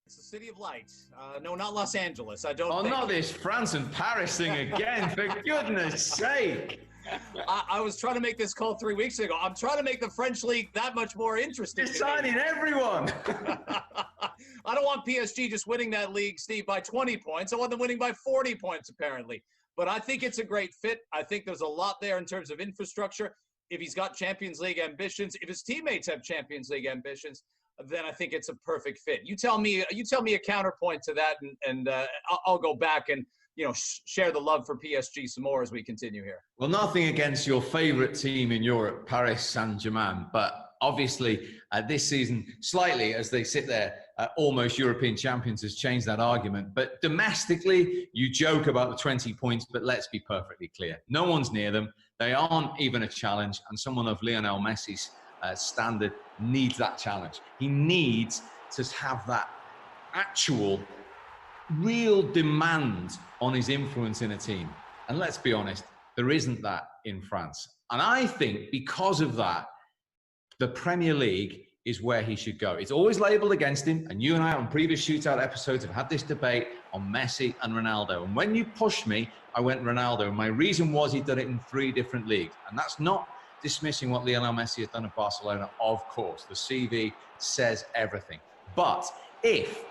It's the city of light. No, not Los Angeles. I don't Oh, think. not this France and Paris thing again, for goodness sake. I was trying to make this call 3 weeks ago. I'm trying to make the French league that much more interesting. You're signing everyone. I don't want PSG just winning that league, Steve, by 20 points. I want them winning by 40 points, apparently. But I think it's a great fit. I think there's a lot there in terms of infrastructure. If he's got Champions League ambitions, if his teammates have Champions League ambitions, then I think it's a perfect fit. You tell me a counterpoint to that, and I'll go back and share the love for PSG some more as we continue here. Well, nothing against your favorite team in Europe, Paris Saint-Germain, but obviously this season, slightly as they sit there, almost European champions, has changed that argument. But domestically, you joke about the 20 points, but let's be perfectly clear. No one's near them. They aren't even a challenge, and someone of Lionel Messi's standard needs that challenge. He needs to have that actual, real demand on his influence in a team. And let's be honest, there isn't that in France. And I think because of that, the Premier League is where he should go. It's always labelled against him, and you and I on previous shootout episodes have had this debate on Messi and Ronaldo. And when you pushed me, I went Ronaldo. And my reason was he'd done it in 3 different leagues. And that's not dismissing what Lionel Messi has done at Barcelona, of course. The CV says everything. But if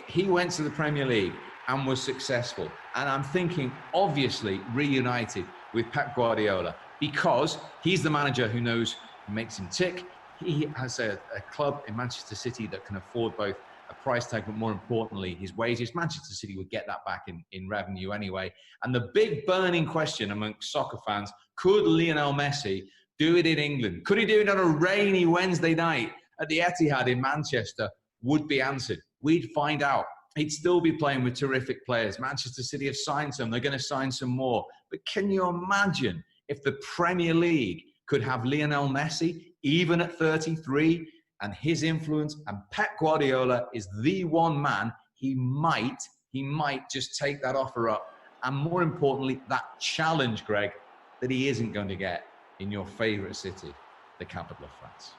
he went to the Premier League and was successful, and I'm thinking obviously reunited with Pep Guardiola, because he's the manager who knows, makes him tick. He has a club in Manchester City that can afford both a price tag, but more importantly, his wages. Manchester City would get that back in revenue anyway. And the big burning question amongst soccer fans, could Lionel Messi do it in England? Could he do it on a rainy Wednesday night at the Etihad in Manchester? Would be answered. We'd find out. He'd still be playing with terrific players. Manchester City have signed some. They're going to sign some more. But can you imagine if the Premier League could have Lionel Messi, even at 33, and his influence, and Pep Guardiola is the one man, he might just take that offer up. And more importantly, that challenge, Greg, that he isn't going to get in your favourite city, the capital of France.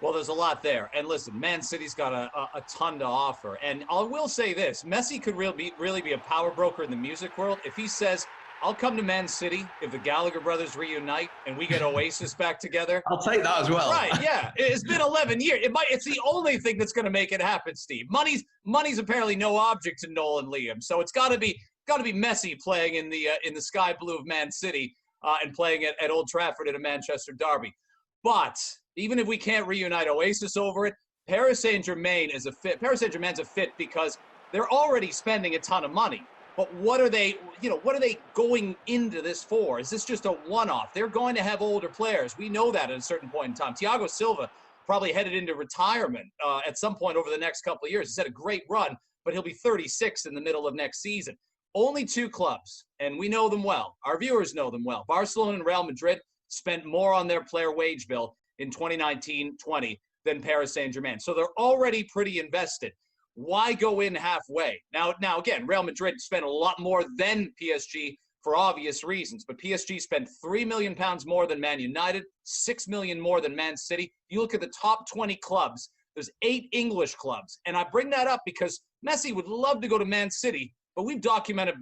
Well, there's a lot there. And listen, Man City's got a ton to offer. And I will say this, Messi could really be a power broker in the music world. If he says, I'll come to Man City if the Gallagher brothers reunite and we get Oasis back together. I'll take that as well. Right, yeah. It's been 11 years. It's the only thing that's going to make it happen, Steve. Money's apparently no object to Noel and Liam. So it's got to be Messi playing in the sky blue of Man City and playing at Old Trafford in a Manchester derby. But even if we can't reunite Oasis over it, Paris Saint-Germain is a fit. Paris Saint-Germain's a fit because they're already spending a ton of money. But what are they going into this for? Is this just a one-off? They're going to have older players. We know that at a certain point in time. Thiago Silva probably headed into retirement at some point over the next couple of years. He's had a great run, but he'll be 36 in the middle of next season. Only 2 clubs, and we know them well. Our viewers know them well. Barcelona and Real Madrid spent more on their player wage bill in 2019-20 than Paris Saint-Germain. So they're already pretty invested. Why go in halfway? Now again, Real Madrid spent a lot more than PSG for obvious reasons, but PSG spent £3 million more than Man United, $6 million more than Man City. You look at the top 20 clubs, there's 8 English clubs. And I bring that up because Messi would love to go to Man City, but we've documented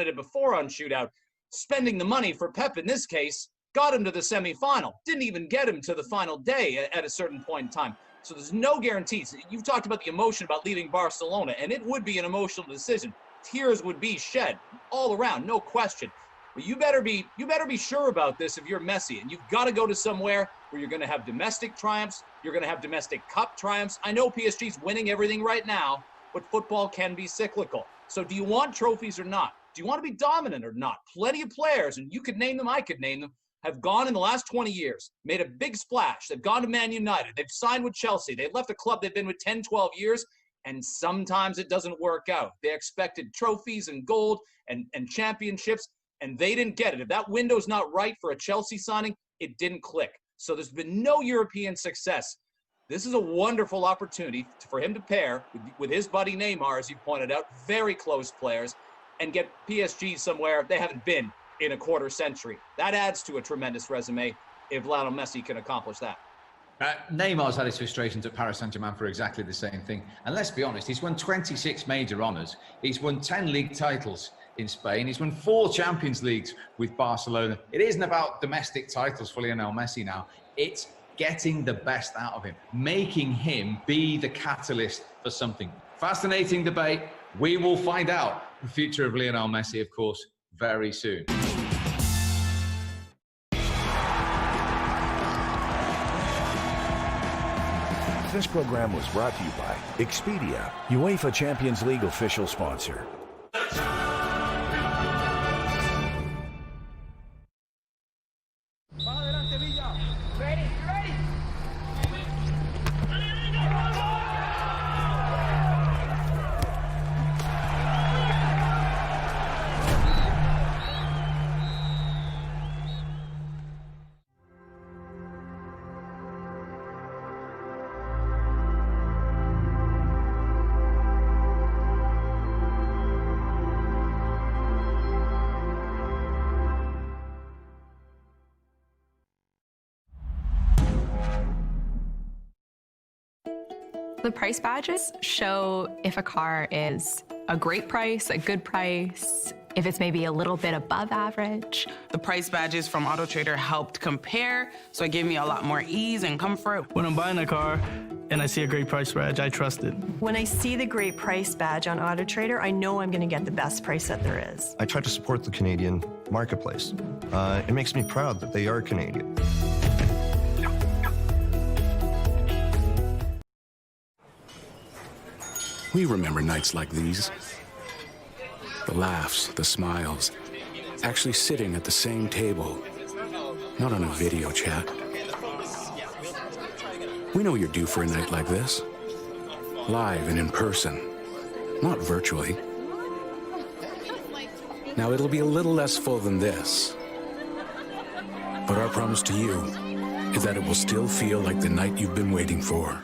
it before on Shootout. Spending the money for Pep in this case got him to the semifinal, didn't even get him to the final day at a certain point in time. So there's no guarantees. You've talked about the emotion about leaving Barcelona, and it would be an emotional decision. Tears would be shed all around, no question. But you better be sure about this if you're Messi, and you've got to go to somewhere where you're going to have domestic triumphs, you're going to have domestic cup triumphs. I know PSG's winning everything right now, but football can be cyclical. So do you want trophies or not? Do you want to be dominant or not? Plenty of players, and you could name them, I could name them, have gone in the last 20 years, made a big splash. They've gone to Man United. They've signed with Chelsea. They've left a club they've been with 10, 12 years, and sometimes it doesn't work out. They expected trophies and gold and championships, and they didn't get it. If that window's not right for a Chelsea signing, it didn't click. So there's been no European success. This is a wonderful opportunity for him to pair with his buddy Neymar, as you pointed out, very close players, and get PSG somewhere they haven't been in a quarter century. That adds to a tremendous resume if Lionel Messi can accomplish that. Neymar's had his frustrations at Paris Saint-Germain for exactly the same thing. And let's be honest, he's won 26 major honours. He's won 10 league titles in Spain. He's won 4 Champions Leagues with Barcelona. It isn't about domestic titles for Lionel Messi now. It's getting the best out of him, making him be the catalyst for something. Fascinating debate. We will find out the future of Lionel Messi, of course, very soon. This program was brought to you by Expedia, UEFA Champions League official sponsor. The price badges show if a car is a great price, a good price, if it's maybe a little bit above average. The price badges from AutoTrader helped compare, so it gave me a lot more ease and comfort. When I'm buying a car and I see a great price badge, I trust it. When I see the great price badge on AutoTrader, I know I'm going to get the best price that there is. I try to support the Canadian marketplace. It makes me proud that they are Canadian. We remember nights like these. The laughs, the smiles, actually sitting at the same table, not on a video chat. We know you're due for a night like this. Live and in person, not virtually. Now it'll be a little less full than this. But our promise to you is that it will still feel like the night you've been waiting for.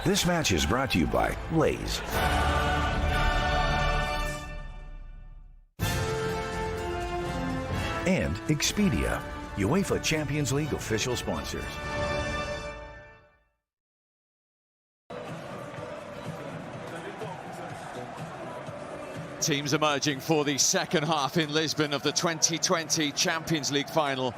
This match is brought to you by Lay's. And Expedia, UEFA Champions League official sponsors. Teams emerging for the second half in Lisbon of the 2020 Champions League final.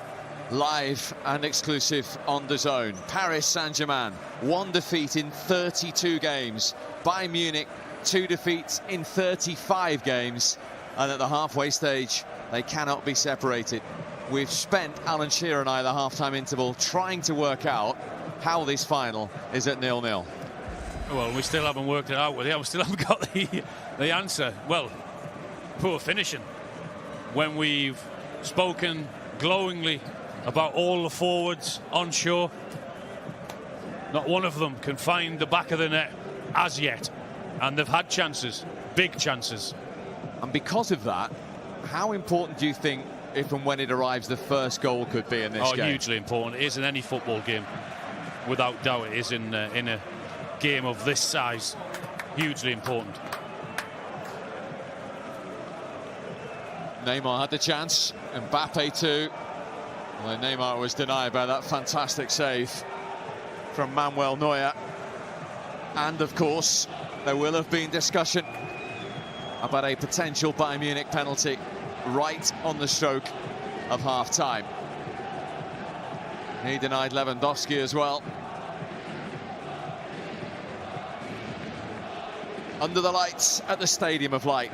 Live and exclusive on DAZN. Paris Saint-Germain, 1 defeat in 32 games. Bayern Munich, 2 defeats in 35 games. And at the halfway stage, they cannot be separated. We've spent, Alan Shearer and I, the half-time interval, trying to work out how this final is at 0-0. Well, we still haven't worked it out with it. We still haven't got the answer. Well, poor finishing. When we've spoken glowingly about all the forwards onshore, not one of them can find the back of the net as yet, and they've had chances, big chances. And because of that, how important do you think, if and when it arrives, the first goal could be in this game? Hugely important. It is in any football game, without doubt. It is in a game of this size. Hugely important. Neymar had the chance, Mbappe too. Well, Neymar was denied by that fantastic save from Manuel Neuer. And of course, there will have been discussion about a potential Bayern Munich penalty right on the stroke of half-time. He denied Lewandowski as well. Under the lights at the Stadium of Light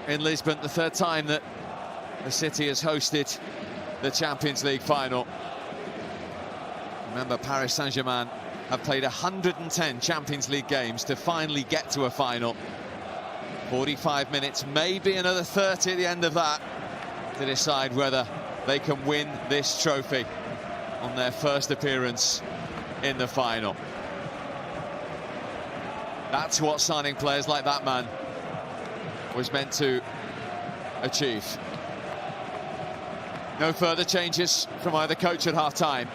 in Lisbon, the third time that the city has hosted the Champions League final. Remember, Paris Saint-Germain have played 110 Champions League games to finally get to a final. 45 minutes, maybe another 30 at the end of that, to decide whether they can win this trophy on their first appearance in the final. That's what signing players like that man was meant to achieve. No further changes from either coach at half-time.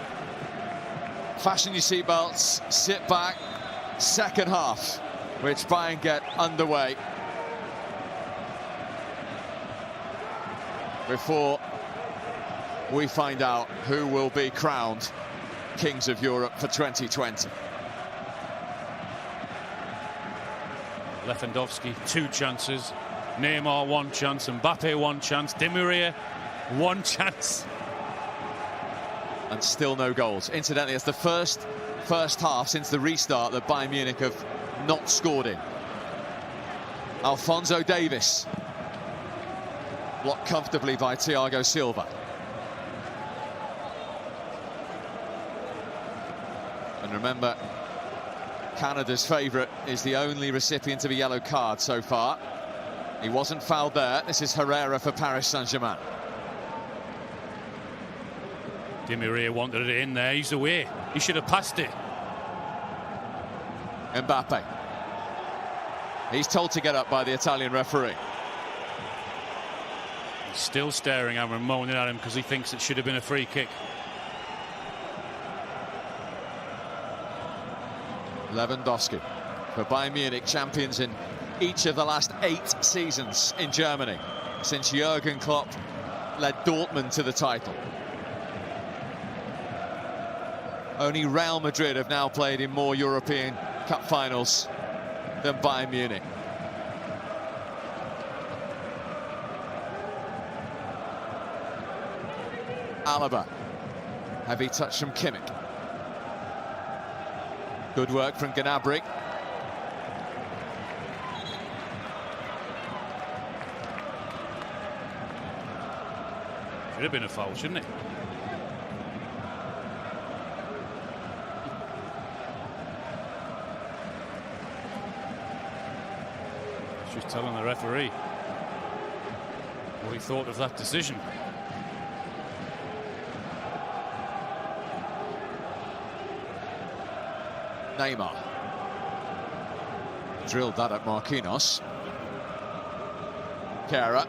Fasten your seatbelts, sit back. Second half, which Bayern get underway. Before we find out who will be crowned Kings of Europe for 2020. Lewandowski, 2 chances. Neymar, 1 chance. Mbappe, 1 chance. Di Maria, 1 chance. And still no goals. Incidentally, it's the first half since the restart that Bayern Munich have not scored in. Alphonso Davies blocked comfortably by Thiago Silva. And remember, Canada's favourite is the only recipient of a yellow card so far. He wasn't fouled there. This is Herrera for Paris Saint-Germain. Di Maria wanted it in there. He's away. He should have passed it. Mbappe. He's told to get up by the Italian referee. He's still staring at him and moaning at him because he thinks it should have been a free kick. Lewandowski for Bayern Munich, champions in each of the last 8 seasons in Germany since Jurgen Klopp led Dortmund to the title. Only Real Madrid have now played in more European Cup finals than Bayern Munich. Alaba, heavy touch from Kimmich. Good work from Gnabry. Should have been a foul, shouldn't it? Just telling the referee what he thought of that decision. Neymar drilled that at Marquinhos. Kehrer.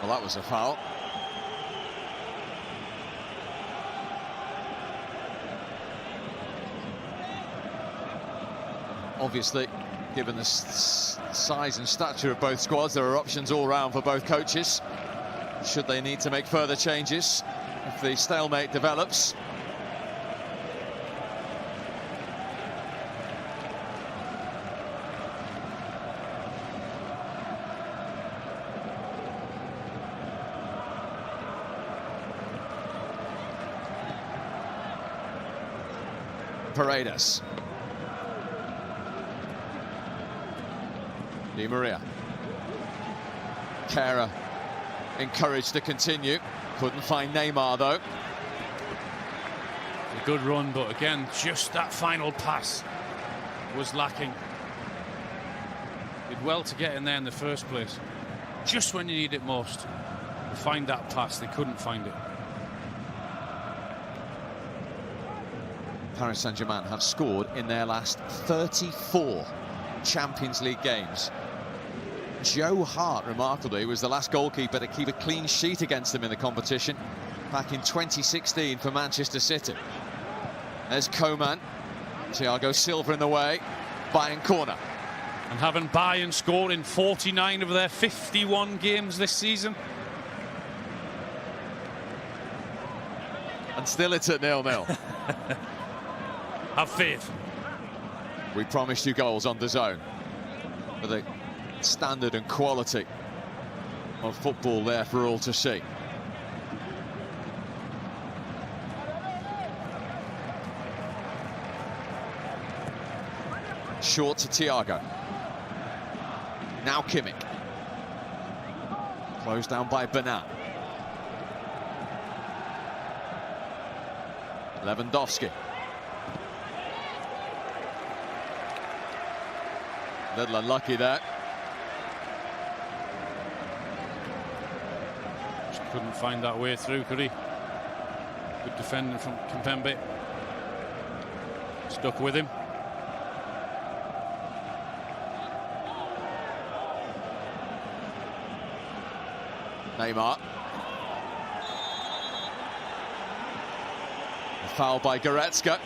Well, that was a foul. Obviously, given the size and stature of both squads, there are options all round for both coaches, should they need to make further changes if the stalemate develops. Paredes. Di Maria. Kehrer encouraged to continue. Couldn't find Neymar though. A good run, but again, just that final pass was lacking. Did well to get in there in the first place. Just when you need it most. To find that pass, they couldn't find it. Paris Saint-Germain have scored in their last 34 Champions League games. Joe Hart, remarkably, was the last goalkeeper to keep a clean sheet against them in the competition back in 2016 for Manchester City. There's Coman. Thiago Silva in the way. Bayern corner. And haven't Bayern scored in 49 of their 51 games this season? And still it's at 0-0. Have faith. We promised you goals on DAZN. For the standard and quality of football there for all to see. Short to Thiago. Now Kimmich. Closed down by Bernat. Lewandowski. Little unlucky there. Just couldn't find that way through, could he? Good defending from Kimpembe. Stuck with him. Neymar. A foul by Goretzka.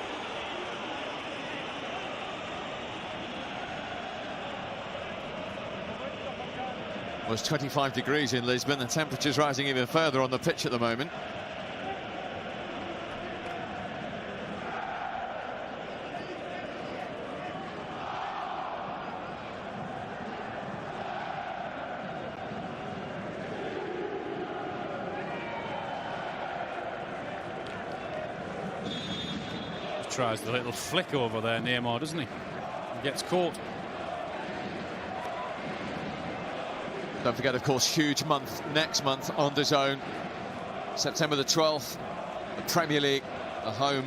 It was 25 degrees in Lisbon. The temperature's rising even further on the pitch at the moment. Tries the little flick over there, Neymar, doesn't he? He gets caught. Don't forget, of course, huge month next month on DAZN. September the 12th, the Premier League, the home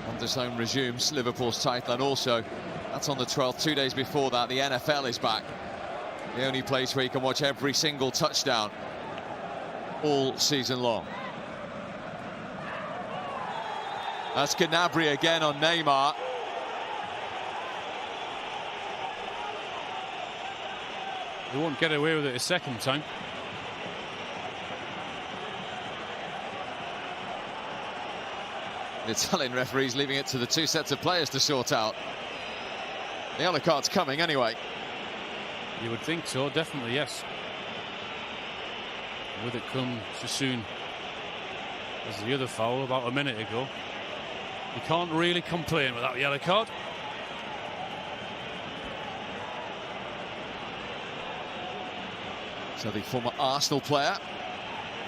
on DAZN resumes Liverpool's title, and also that's on the 12th. 2 days before that, the NFL is back. The only place where you can watch every single touchdown all season long. That's Gnabry again on Neymar. They won't get away with it a second time. The Italian referees leaving it to the two sets of players to sort out. The yellow card's coming anyway. You would think so, definitely, yes. Would it come so soon as the other foul about a minute ago? You can't really complain with that yellow card. So the former Arsenal player,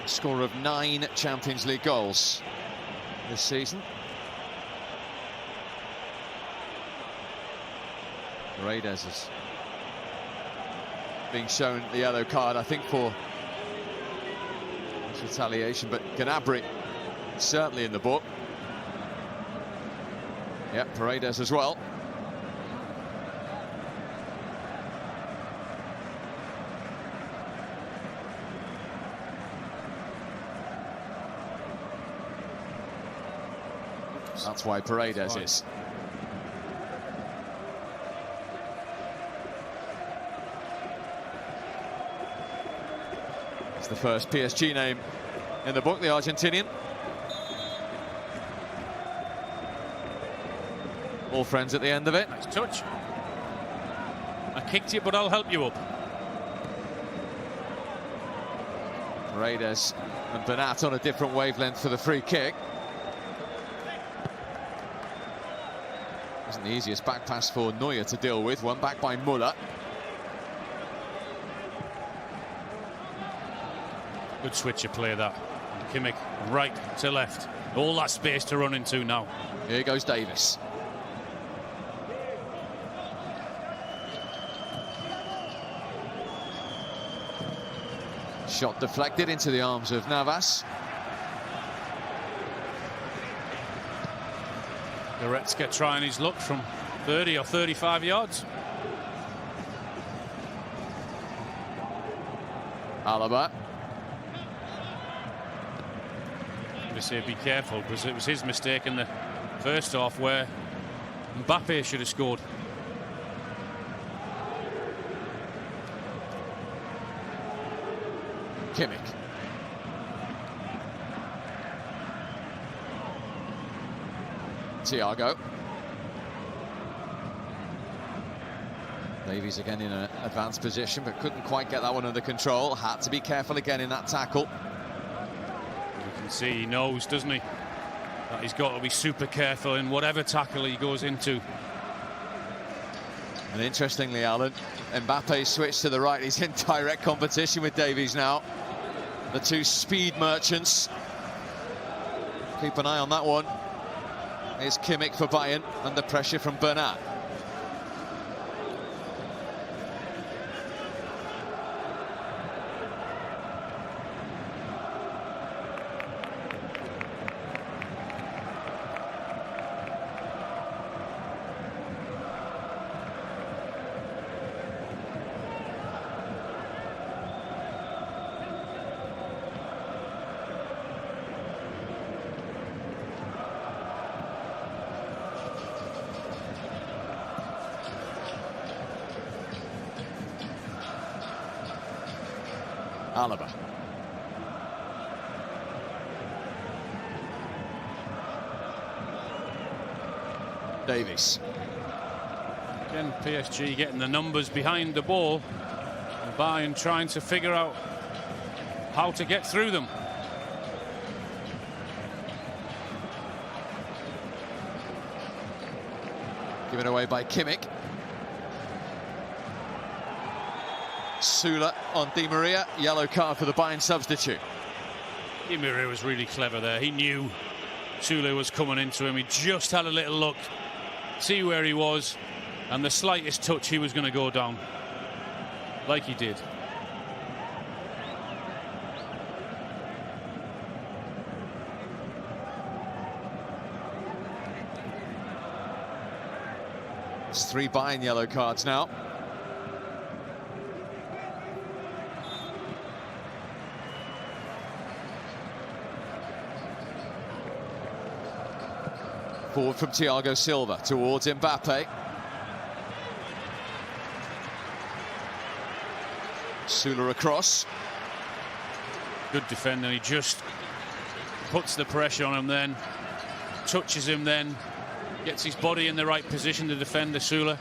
scorer of 9 Champions League goals this season. Paredes is being shown the yellow card, I think, for retaliation, but Gnabry certainly in the book. Yep, Paredes as well. That's why Paredes is. It's the first PSG name in the book, the Argentinian. All friends at the end of it. Nice touch. I kicked you, but I'll help you up. Paredes and Bernat on a different wavelength for the free kick. Wasn't the easiest back pass for Neuer to deal with. One back by Müller. Good switch of play that. And Kimmich right to left. All that space to run into now. Here goes Davis. Shot deflected into the arms of Navas. Goretzka trying his luck from 30 or 35 yards. Alaba. They say be careful, because it was his mistake in the first half where Mbappe should have scored. Kimmich. Thiago. Davies again in an advanced position, but couldn't quite get that one under control. Had to be careful again in that tackle. You can see he knows, doesn't he, that he's got to be super careful in whatever tackle he goes into. And interestingly, Alan, Mbappe switched to the right. He's in direct competition with Davies now. The two speed merchants. Keep an eye on that one. Here's Kimmich for Bayern under pressure from Bernat. Alaba. Davies. Again, PSG getting the numbers behind the ball. And Bayern trying to figure out how to get through them. Given away by Kimmich. Sula on Di Maria. Yellow card for the Bayern substitute. Di Maria was really clever there. He knew Sula was coming into him. He just had a little look, see where he was, and the slightest touch he was going to go down, like he did. It's 3 Bayern yellow cards now. Forward from Thiago Silva towards Mbappe. Sula across. Good defender. He just puts the pressure on him, then touches him, then gets his body in the right position to defend the Sula.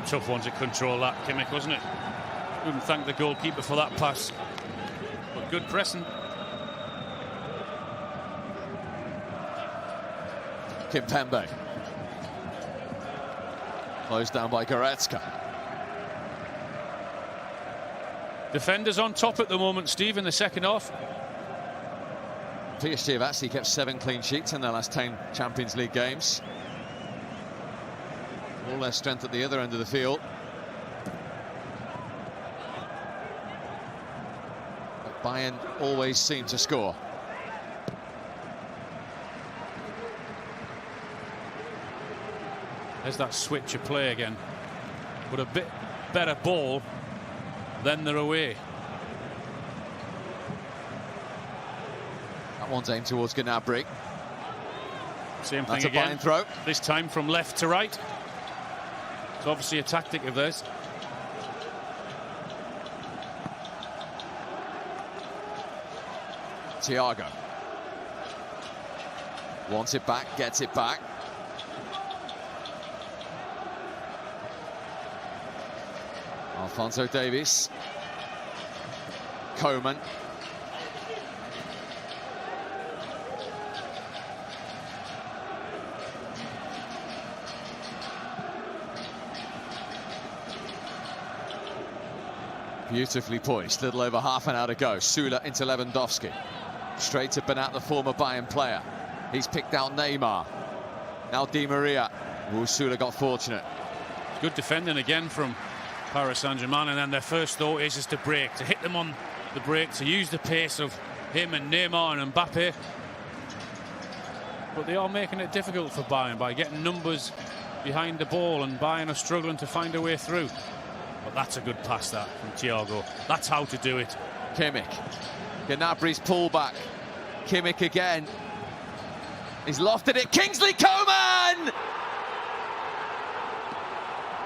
Tough one to control that, Kimmich, wasn't it? Couldn't thank the goalkeeper for that pass. But good pressing. Kimpembe. Closed down by Goretzka. Defenders on top at the moment, Steve, in the second half. PSG have actually kept 7 clean sheets in their last 10 Champions League games. All their strength at the other end of the field. But Bayern always seem to score. There's that switch of play again. But a bit better ball, then they're away. That one's aimed towards Gnabry. Same thing That's again. a Bayern throw. This time from left to right. It's obviously a tactic of theirs. Thiago. Wants it back, gets it back. Alphonso Davies. Coman. Beautifully poised, little over half an hour to go. Sula into Lewandowski. Straight to Bernat, the former Bayern player. He's picked out Neymar. Now Di Maria. Ooh, Sula got fortunate. Good defending again from Paris Saint-Germain, and then their first thought is just to break, to hit them on the break, to use the pace of him and Neymar and Mbappe. But they are making it difficult for Bayern by getting numbers behind the ball, and Bayern are struggling to find a way through. But that's a good pass, that, from Thiago. That's how to do it. Kimmich. Gnabry's pullback. Kimmich again. He's lofted it. Kingsley Coman!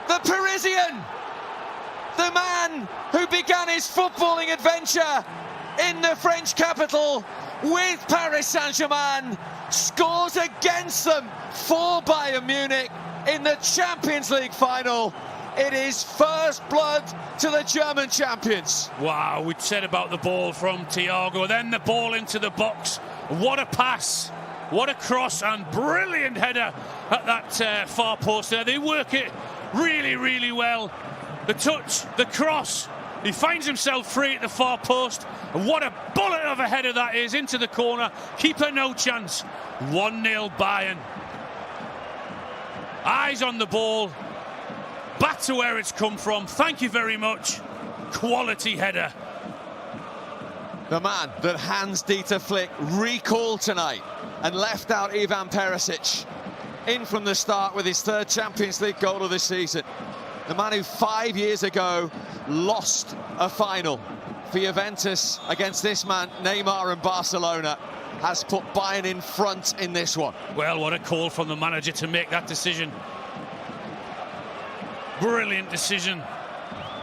The Parisian! The man who began his footballing adventure in the French capital with Paris Saint-Germain scores against them for Bayern Munich in the Champions League final. It is first blood to the German champions. Wow, we'd said about the ball from Thiago, then the ball into the box. What a pass, what a cross, and brilliant header at that far post there. They work it really, really well. The touch, the cross, he finds himself free at the far post. And what a bullet of a header that is into the corner. Keeper no chance. 1-0 Bayern. Eyes on the ball. Back to where it's come from. Thank you very much. Quality header. The man that Hans Dieter Flick recalled tonight and left out Ivan Perisic in from the start with his 3rd Champions League goal of the season. The man who 5 years ago lost a final for Juventus against this man, Neymar, and Barcelona has put Bayern in front in this one. Well, what a call from the manager to make that decision. Brilliant decision,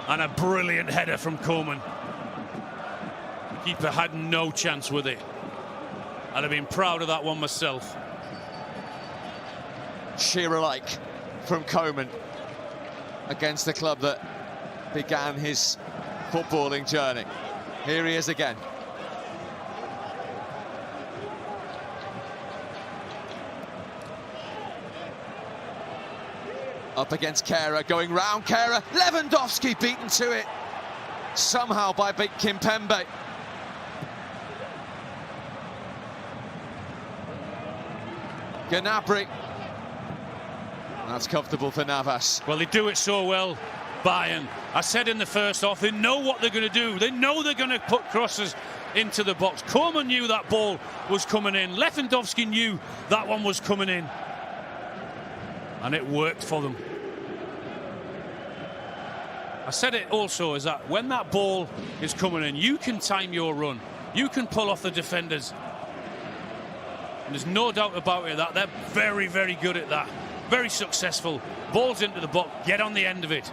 and a brilliant header from Koeman. Keeper had no chance with it. I'd have been proud of that one myself. Shearer-like from Koeman against the club that began his footballing journey. Here he is again. Up against Kehrer, going round Kehrer. Lewandowski beaten to it somehow by Kimpembe. Gnabry. That's comfortable for Navas. Well, they do it so well, Bayern. I said in the first half, they know what they're going to do. They know they're going to put crosses into the box. Koeman knew that ball was coming in. Lewandowski knew that one was coming in. And it worked for them. I said it also is that when that ball is coming in, you can time your run. You can pull off the defenders. And there's no doubt about it that they're very, very good at that. Very successful. Balls into the box, get on the end of it.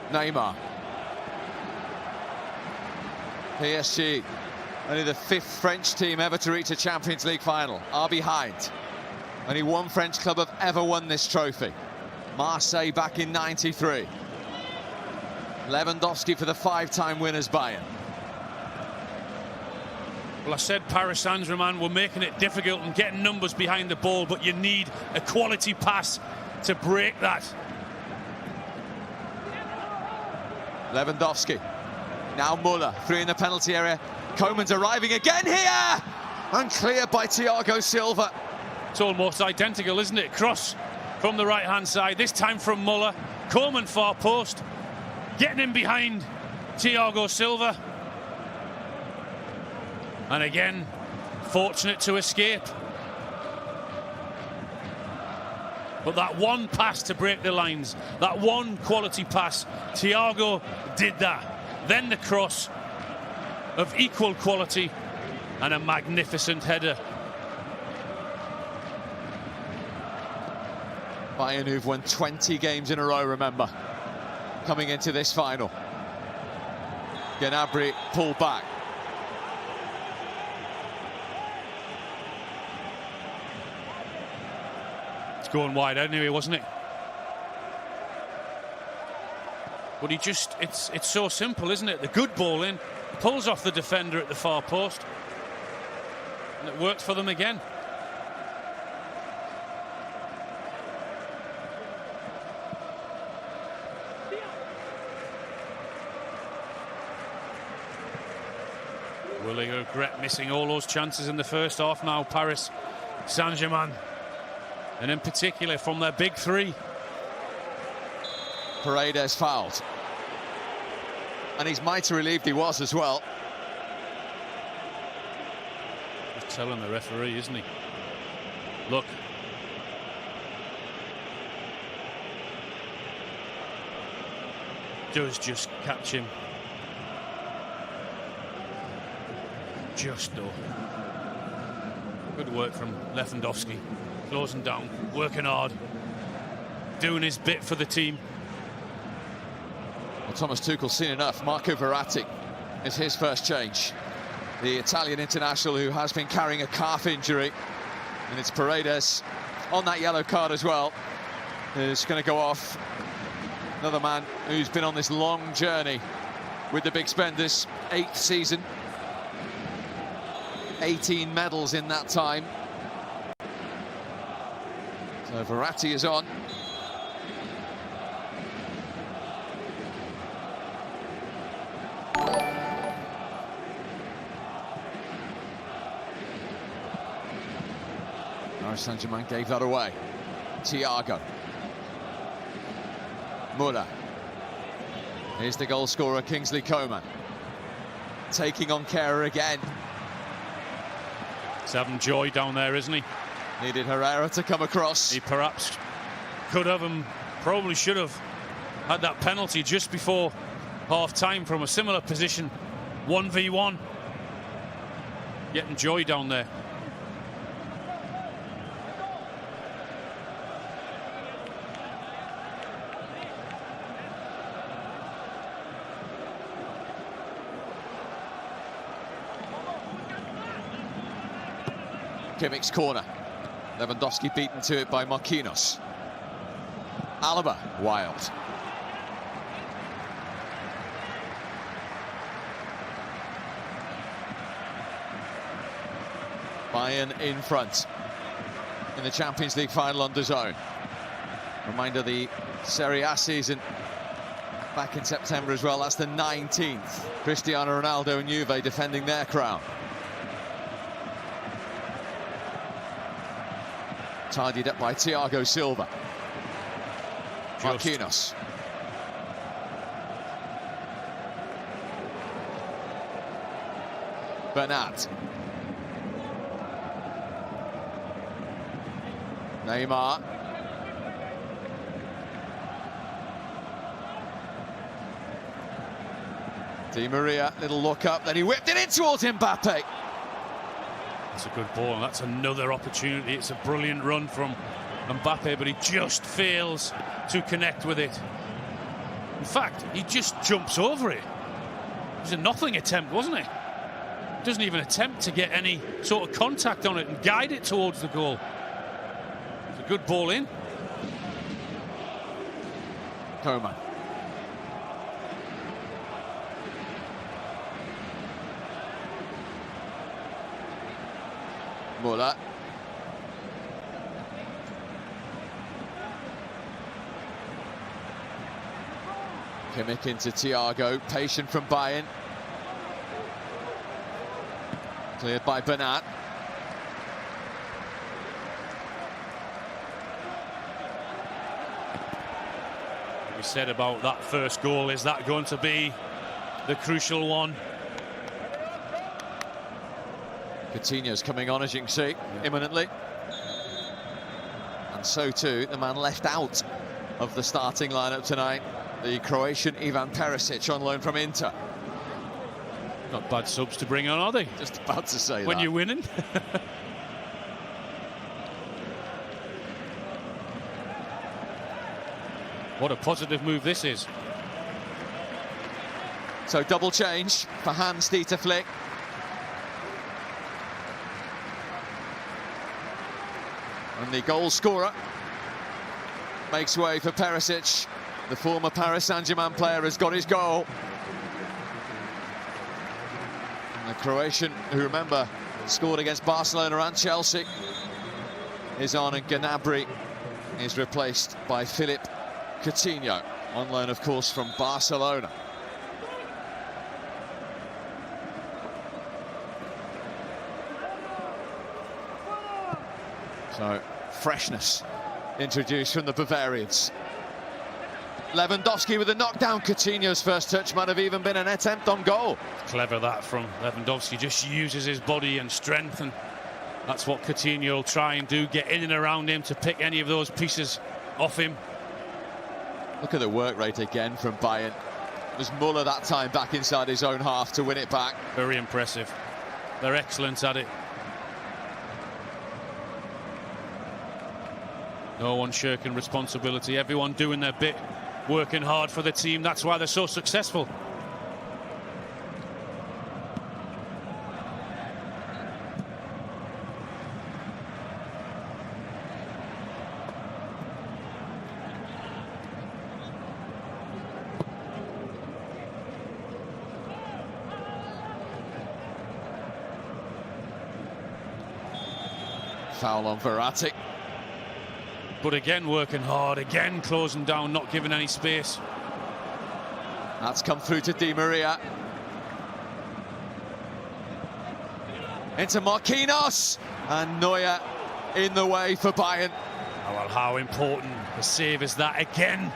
Neymar. PSG, only the 5th French team ever to reach a Champions League final, are behind. Only one French club have ever won this trophy. Marseille back in '93. Lewandowski for the 5-time winners Bayern. Well, I said Paris Saint-Germain were making it difficult and getting numbers behind the ball, but you need a quality pass to break that. Lewandowski. Now Muller, through in the penalty area. Koeman's arriving again here! And cleared by Thiago Silva. It's almost identical, isn't it? Cross from the right-hand side, this time from Muller. Koeman far post, getting in behind Thiago Silva. And again, fortunate to escape. But that one pass to break the lines, that one quality pass, Thiago did that. Then the cross of equal quality and a magnificent header. Bayern, who've won 20 games in a row, remember, coming into this final. Gnabry pulled back. It's going wide anyway, wasn't it? But he just, it's so simple, isn't it? The good ball in, pulls off the defender at the far post. And it worked for them again. Will they regret missing all those chances in the first half now, Paris Saint-Germain? And in particular from their big three. Paredes fouled. And he's mighty relieved he was as well. He's telling the referee, isn't he? Look. Does just catch him. Just though. Good work from Lewandowski. Closing down, working hard, doing his bit for the team. Well, Thomas Tuchel's seen enough. Marco Verratti is his first change. The Italian international who has been carrying a calf injury. And it's Paredes on that yellow card as well, who's going to go off. Another man who's been on this long journey with the big spenders. 8th season. 18 medals in that time. So Verratti is on. Paris Saint-Germain gave that away. Thiago. Muller. Here's the goal scorer, Kingsley Coman. Taking on Kehrer again. He's having joy down there, isn't he? Needed Herrera to come across. He perhaps could have and probably should have had that penalty just before half-time from a similar position, 1v1. Getting joy down there. Kimmich's corner. Lewandowski beaten to it by Marquinhos. Alaba, wild. Bayern in front in the Champions League final on DAZN. Reminder, the Serie A season back in September as well. That's the 19th. Cristiano Ronaldo and Juve defending their crown. Tidied up by Thiago Silva. Marquinhos. Bernat. Neymar. Di Maria, little look up, then he whipped it in towards Mbappe. That's a good ball, and that's another opportunity. It's a brilliant run from Mbappe, but he just fails to connect with it. In fact, he just jumps over it. It was a nothing attempt, wasn't it? Doesn't even attempt to get any sort of contact on it and guide it towards the goal. It's a good ball in. Coman. Muller. Kimmich into Thiago, patient from Bayern. Cleared by Bernat. We said about that first goal, is that going to be the crucial one? Coutinho's coming on, as you can see, imminently. And so too, the man left out of the starting lineup tonight, the Croatian Ivan Perisic on loan from Inter. Not bad subs to bring on, are they? Just about to say when that. you're winning. What a positive move this is. So double change for Hans-Dieter Flick. And the goal scorer makes way for Perisic. The former Paris Saint-Germain player has got his goal. And the Croatian, who, remember, scored against Barcelona and Chelsea, is on, and Gnabry is replaced by Philippe Coutinho, on loan, of course, from Barcelona. So, freshness introduced from the Bavarians. Lewandowski with a knockdown. Coutinho's first touch might have even been an attempt on goal. Clever that from Lewandowski, just uses his body and strength, and that's what Coutinho will try and do, get in and around him to pick any of those pieces off him. Look at the work rate again from Bayern. It was Muller that time back inside his own half to win it back. Very impressive. They're excellent at it. No one shirking responsibility, everyone doing their bit, working hard for the team. That's why they're so successful. Foul on Verratti. But again, working hard, again closing down, not giving any space. That's come through to Di Maria. Into Marquinhos. And Neuer in the way for Bayern. Oh, well, how important a save is that again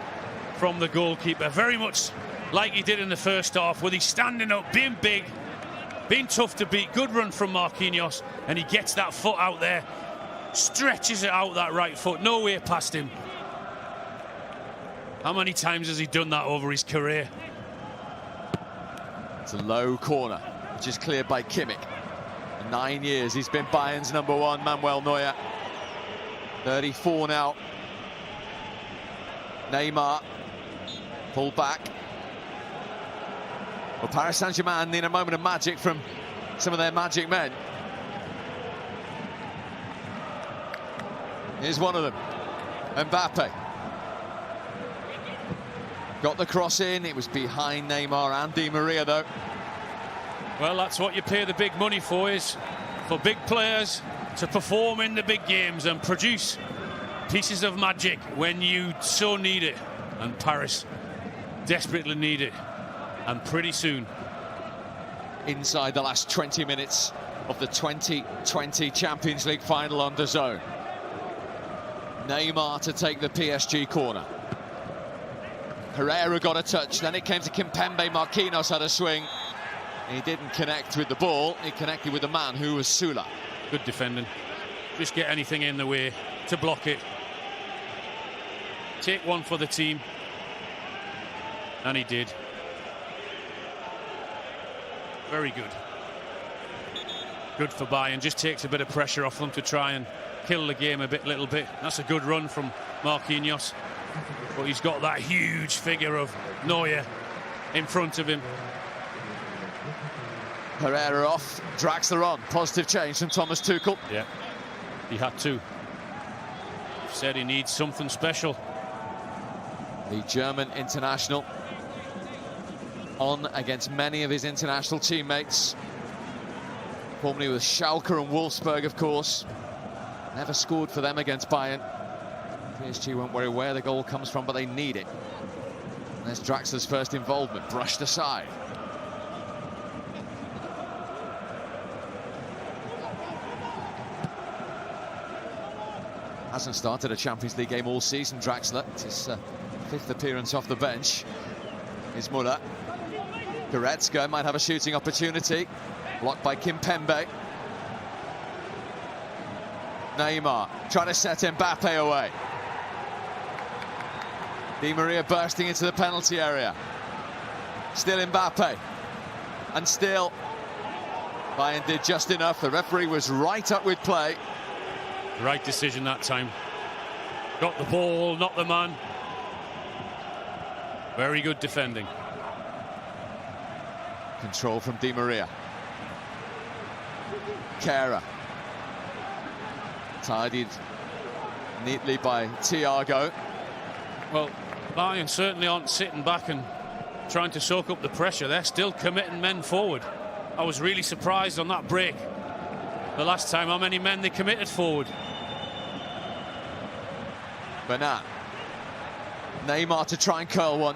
from the goalkeeper. Very much like he did in the first half, with he standing up, being big, being tough to beat. Good run from Marquinhos, and he gets that foot out there. Stretches it out, that right foot, no way past him. How many times has he done that over his career? It's a low corner, which is cleared by Kimmich. For 9 years, he's been Bayern's #1, Manuel Neuer. 34 now. Neymar, pulled back. Well, Paris Saint-Germain need a moment of magic from some of their magic men. Here's one of them, Mbappe. Got the cross in, it was behind Neymar and Di Maria though. Well, that's what you pay the big money for, is for big players to perform in the big games and produce pieces of magic when you so need it. And Paris desperately need it, and pretty soon. Inside the last 20 minutes of the 2020 Champions League final on DAZN. Neymar to take the PSG corner. Herrera got a touch, then it came to Kimpembe. Marquinhos had a swing. He didn't connect with the ball, he connected with the man who was Sula. Good defending. Just get anything in the way to block it. Take one for the team. And he did. Very good. Good for Bayern. Just takes a bit of pressure off them to try and kill the game a little bit. That's a good run from Marquinhos. But he's got that huge figure of Neuer in front of him. Herrera off, Draxler on. Positive change from Thomas Tuchel. Yeah, he had to. Said he needs something special. The German international on against many of his international teammates. Formerly with Schalke and Wolfsburg, of course. Never scored for them against Bayern. PSG won't worry where the goal comes from, but they need it. And there's Draxler's first involvement, brushed aside. Hasn't started a Champions League game all season, Draxler. It's his 5th appearance off the bench. Here's Müller. Goretzka might have a shooting opportunity. Blocked by Kimpembe. Neymar trying to set Mbappe away. Di Maria bursting into the penalty area. Still Mbappe. And still Bayern did just enough. The referee was right up with play. Right decision that time. Got the ball, not the man. Very good defending. Control from Di Maria. Kehrer. Tidied neatly by Thiago. Well, Bayern certainly aren't sitting back and trying to soak up the pressure. They're still committing men forward. I was really surprised on that break the last time how many men they committed forward. Bernat. Neymar to try and curl one.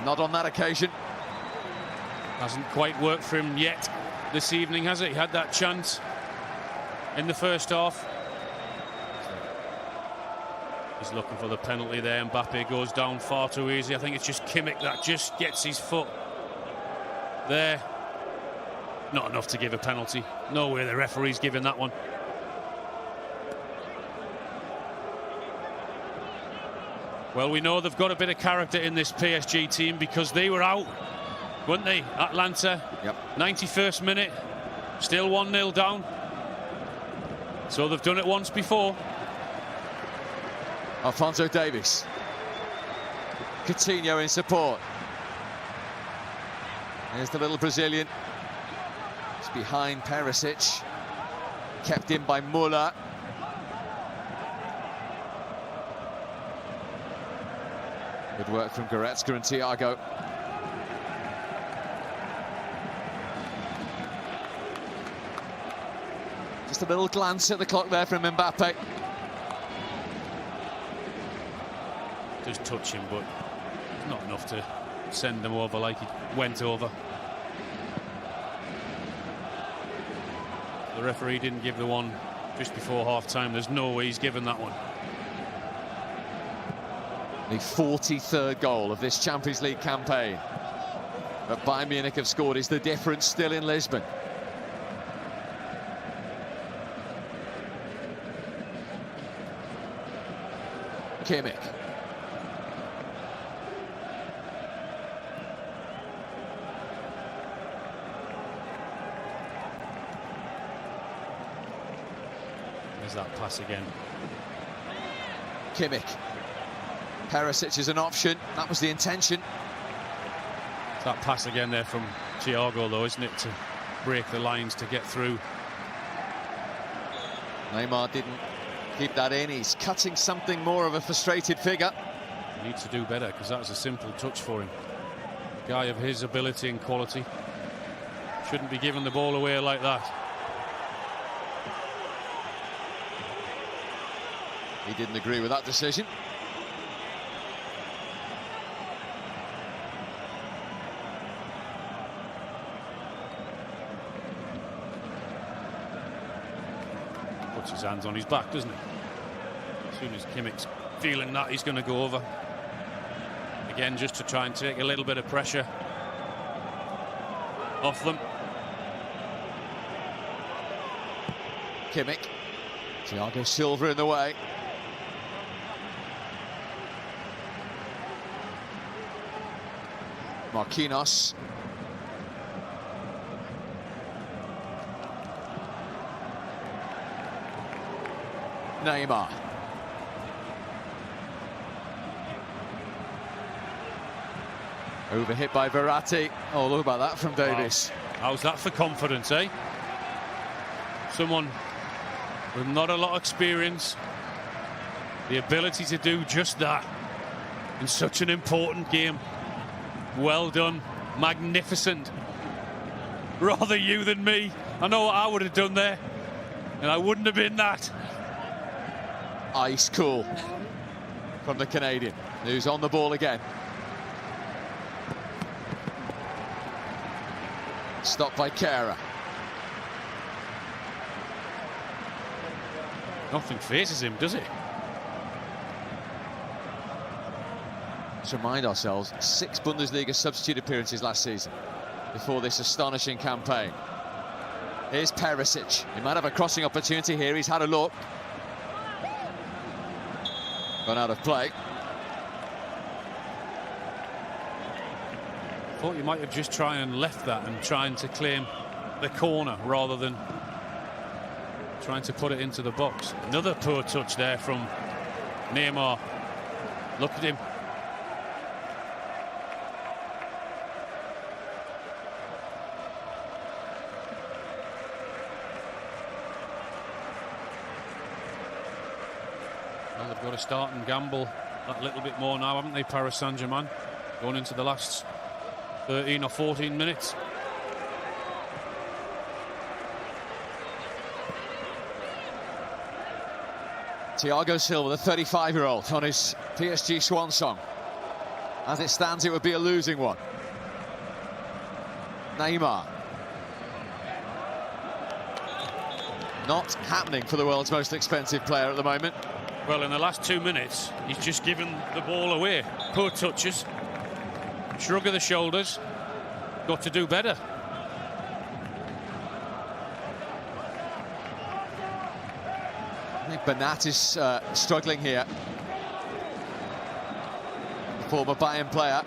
Not on that occasion. Hasn't quite worked for him yet this evening, has it? He had that chance in the first half. He's looking for the penalty there. Mbappe goes down far too easy. I think it's just Kimmich that just gets his foot there. Not enough to give a penalty. No way the referee's giving that one. Well, we know they've got a bit of character in this PSG team because they were out, weren't they? Atlanta, yep. 91st minute, still 1-0 down. So they've done it once before. Alphonso Davies. Coutinho in support. Here's the little Brazilian. It's behind Perisic. Kept in by Müller. Good work from Goretzka and Thiago. Just a little glance at the clock there from Mbappe. Just touch him, but not enough to send them over like he went over. The referee didn't give the one just before half-time. There's no way he's given that one. The 43rd goal of this Champions League campaign that Bayern Munich have scored. Is the difference still in Lisbon? Kimmich. There's that pass again. Kimmich. Perisic is an option. That was the intention. That pass again there from Thiago, though, isn't it, to break the lines to get through. Neymar didn't keep that in. He's cutting something more of a frustrated figure. He needs to do better, because that was a simple touch for him. A guy of his ability and quality shouldn't be giving the ball away like that. He didn't agree with that decision. Puts his hands on his back, doesn't he? As soon as Kimmich's feeling that, he's going to go over. Again, just to try and take a little bit of pressure off them. Kimmich. Thiago Silva in the way. Marquinhos. Neymar. Overhit by Verratti. Oh, look about that from Davies. Wow. How's that for confidence, eh? Someone with not a lot of experience, the ability to do just that in such an important game. Well done, magnificent. Rather you than me. I know what I would have done there, and I wouldn't have been that. Ice cool from the Canadian, who's on the ball again. Stopped by Kera. Nothing faces him, does it? Let's remind ourselves, 6 Bundesliga substitute appearances last season before this astonishing campaign. Here's Perisic. He might have a crossing opportunity here. He's had a look. Gone out of play. Thought you might have just tried and left that and trying to claim the corner rather than trying to put it into the box. Another poor touch there from Neymar. Look at him. Well, they've got to start and gamble that little bit more now, haven't they, Paris Saint-Germain? Going into the last 13 or 14 minutes. Thiago Silva, the 35-year-old, on his PSG swan song. As it stands, it would be a losing one. Neymar. Not happening for the world's most expensive player at the moment. Well, in the last 2 minutes, he's just given the ball away. Poor touches. Shrug of the shoulders. Got to do better. I think Bernat is struggling here. The former Bayern player.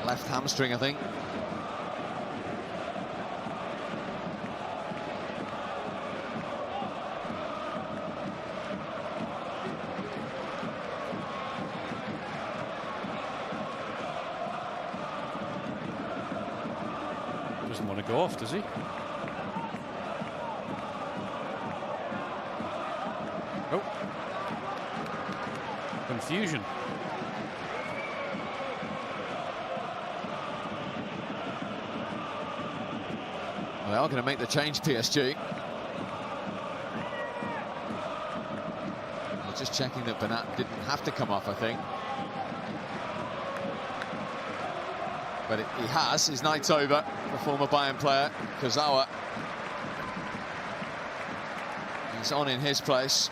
Left hamstring, I think. Doesn't want to go off, does he? Oh. Confusion. They are going to make the change, PSG. They're just checking that Bernat didn't have to come off, I think. But he has. His night's over. The former Bayern player, Kurzawa. He's on in his place.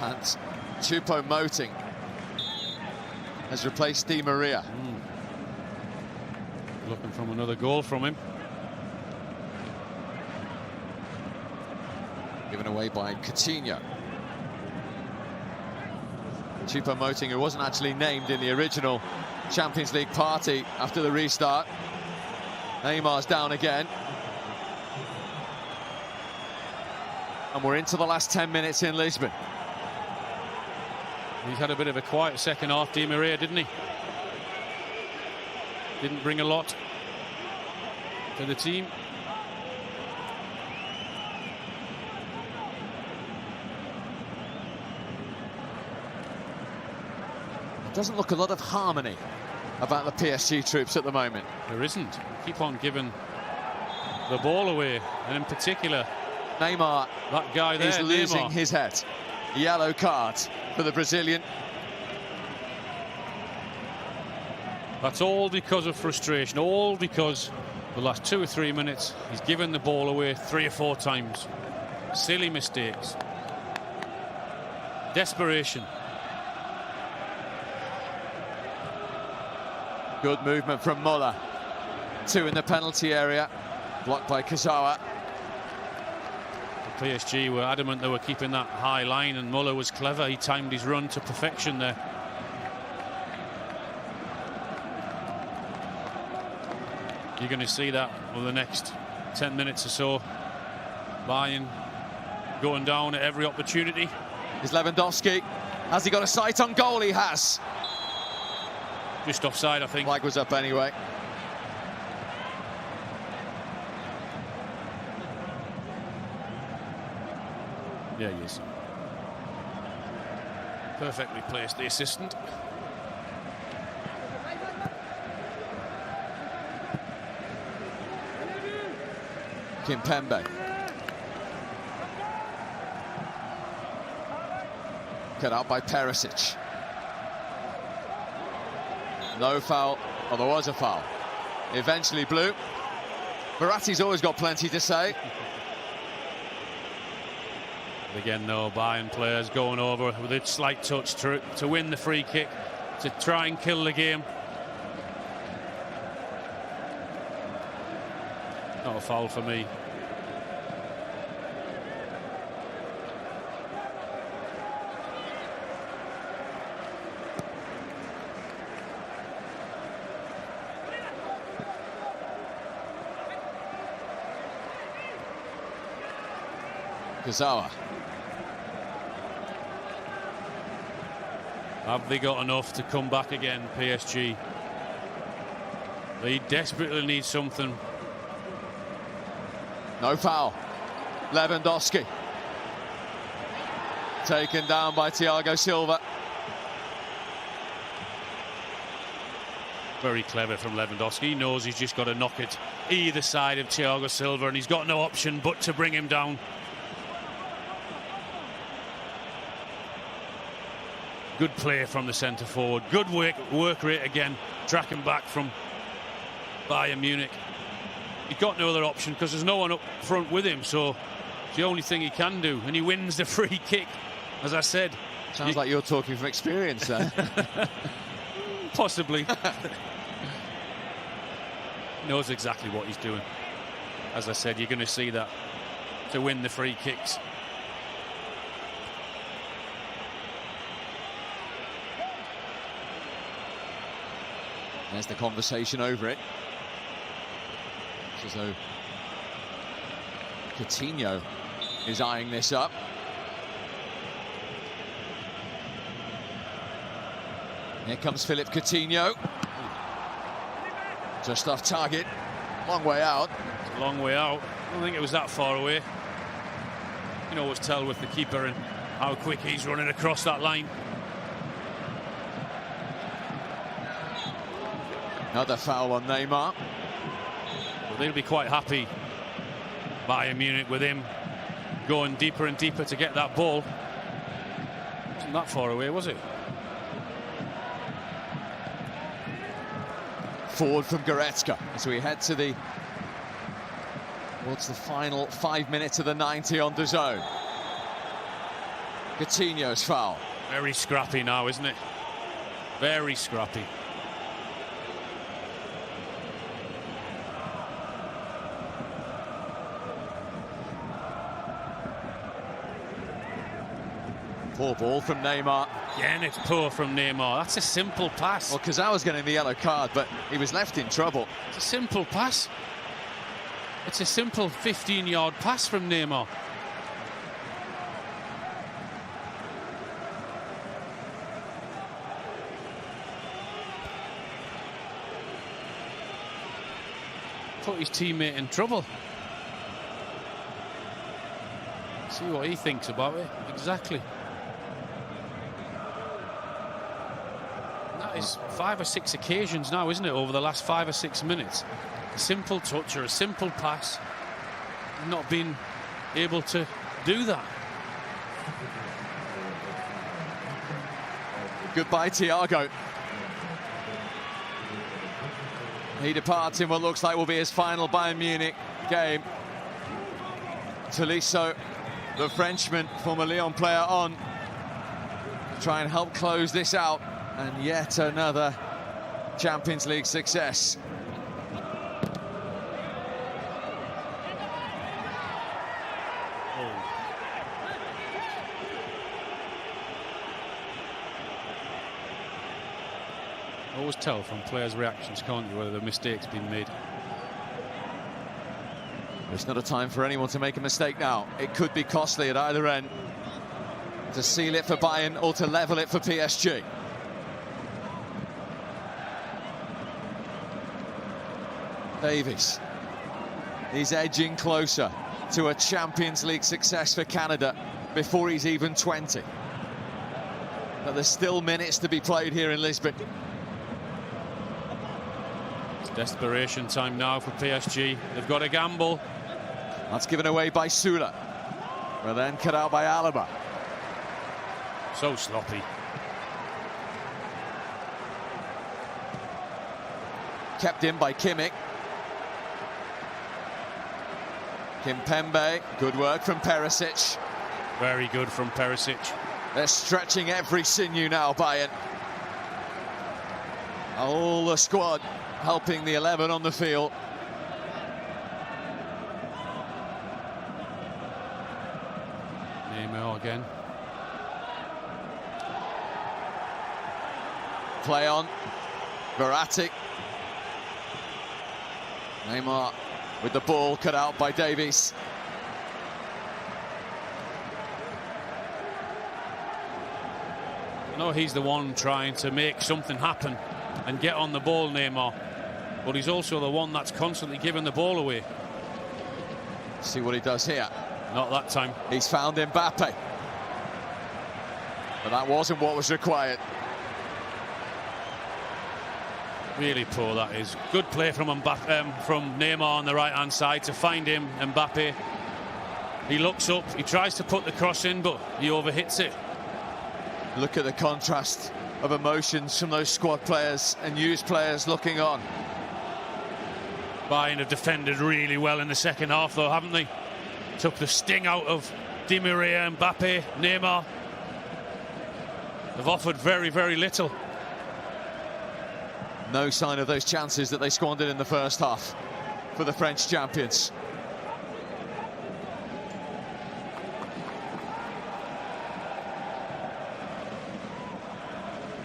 And Choupo-Moting has replaced Di Maria. Looking from another goal from him. Given away by Coutinho. Choupo-Moting, who wasn't actually named in the original Champions League party after the restart. Neymar's down again. And we're into the last 10 minutes in Lisbon. He's had a bit of a quiet second half, Di Maria, didn't he? Didn't bring a lot to the team. Doesn't look a lot of harmony about the PSG troops at the moment. There isn't. Keep on giving the ball away, and in particular, Neymar, that guy there is losing Neymar. his head. Yellow card for the Brazilian. That's all because of frustration, all because the last 2 or 3 minutes he's given the ball away 3 or 4 times. Silly mistakes. Desperation. Good movement from Muller. 2 in the penalty area, blocked by Kazawa. The PSG were adamant they were keeping that high line, and Muller was clever. He timed his run to perfection there. You're going to see that over the next 10 minutes or so. Bayern going down at every opportunity. Is Lewandowski. Has he got a sight on goal? He has. Just offside, I think. Flag was up anyway. Yeah, he is. Perfectly placed, the assistant. Kimpembe. Cut out by Perisic. No foul. Oh, there was a foul. Eventually blew. Verratti's always got plenty to say. Again, no, Bayern players going over with a slight touch to win the free kick, to try and kill the game. Not a foul for me. Kazawa. Have they got enough to come back again, PSG? They desperately need something. No foul. Lewandowski. Taken down by Thiago Silva. Very clever from Lewandowski. He knows he's just got to knock it either side of Thiago Silva, and he's got no option but to bring him down. Good play from the centre forward. Good work rate again, tracking back from Bayern Munich. He's got no other option because there's no one up front with him, so it's the only thing he can do, and he wins the free kick, as I said. Sounds like you're talking from experience there. Possibly. Knows exactly what he's doing. As I said, you're going to see that to win the free kicks. There's the conversation over it. It's as though Coutinho is eyeing this up. Here comes Philippe Coutinho. Just off target. Long way out. It's a long way out. I don't think it was that far away. You can always tell with the keeper and how quick he's running across that line. Another foul on Neymar. Well, they'll be quite happy, Bayern Munich, with him going deeper and deeper to get that ball. Wasn't that far away, was it? Forward from Goretzka as we head to towards the final 5 minutes of the 90 on the zone. Coutinho's foul. Very scrappy now, isn't it? Very scrappy. Poor ball from Neymar. Again, it's poor from Neymar. That's a simple pass. Well, Kazawa's getting the yellow card, but he was left in trouble. It's a simple pass. It's a simple 15-yard pass from Neymar. put his teammate in trouble. See what he thinks about it. Exactly. And that is 5 or 6 occasions now, isn't it, over the last 5 or 6 minutes? A simple touch or a simple pass. Not been able to do that. Goodbye, Thiago. He departs in what looks like will be his final Bayern Munich game. Tolisso, the Frenchman, former Lyon player, on to try and help close this out. And yet another Champions League success. Always tell from players' reactions, can't you, whether the mistake's been made. It's not a time for anyone to make a mistake now. It could be costly at either end, to seal it for Bayern or to level it for PSG. Davies, he's edging closer to a Champions League success for Canada before he's even 20. But there's still minutes to be played here in Lisbon. Desperation time now for PSG. They've got a gamble. That's given away by Sula, but then cut out by Alaba. So sloppy. Kept in by Kimmich. Kimpembe, good work from Perisic. Very good from Perisic. They're stretching every sinew now, Bayern. All the squad helping the 11 on the field. Neymar again. Play on. Verratti. Neymar with the ball cut out by Davies. I know he's the one trying to make something happen and get on the ball, Neymar, but he's also the one that's constantly giving the ball away. See what he does here. Not that time. He's found Mbappe, but that wasn't what was required. Really poor, that is. Good play from Mbappe, from Neymar on the right-hand side to find him, Mbappe. He looks up, he tries to put the cross in, but he overhits it. Look at the contrast of emotions from those squad players and youth players looking on. Bayern have defended really well in the second half, though, haven't they? Took the sting out of Di Maria, Mbappe, Neymar. They've offered very, very little. No sign of those chances that they squandered in the first half for the French champions.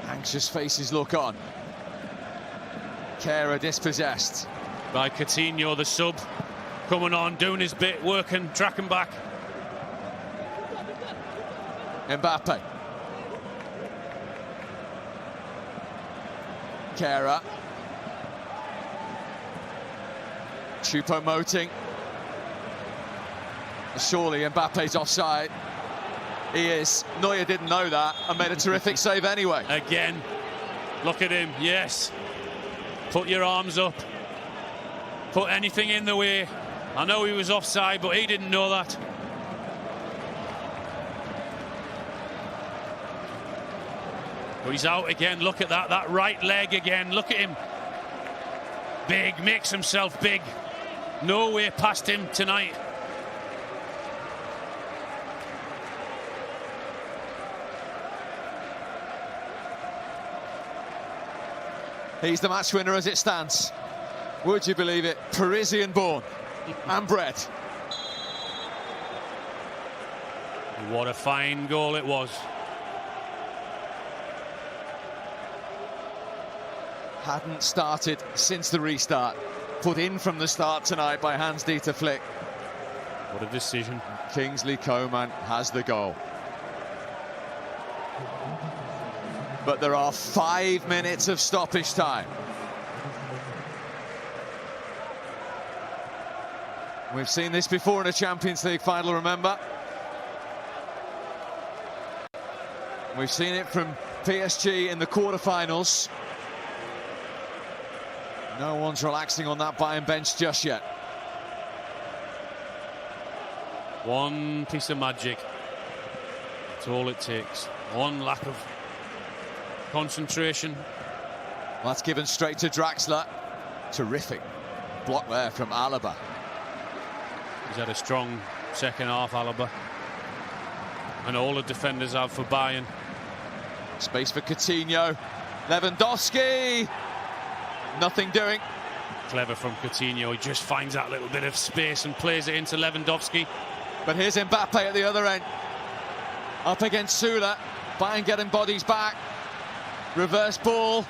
Anxious faces look on. Kehrer dispossessed. By Coutinho, the sub, coming on, doing his bit, working, tracking back. Mbappe. Kehrer. Choupo-Moting. Surely Mbappe's offside. He is. Neuer didn't know that and made a terrific save anyway. Again, look at him, yes. Put your arms up. Put anything in the way. I know he was offside, but he didn't know that. But he's out again, look at that, that right leg again, look at him. Big, makes himself big. No way past him tonight. He's the match winner as it stands. Would you believe it? Parisian born and bred. What a fine goal it was. Hadn't started since the restart. Put in from the start tonight by Hans-Dieter Flick. What a decision. Kingsley Coman has the goal. But there are 5 minutes of stoppage time. We've seen this before in a Champions League final, remember? We've seen it from PSG in the quarterfinals. No one's relaxing on that Bayern bench just yet. One piece of magic. That's all it takes. One lack of concentration. Well, that's given straight to Draxler. Terrific block there from Alaba. He's had a strong second half, Alaba. And all the defenders have for Bayern. Space for Coutinho. Lewandowski. Nothing doing. Clever from Coutinho. He just finds that little bit of space and plays it into Lewandowski. But here's Mbappe at the other end. Up against Sula. Bayern getting bodies back. Reverse ball.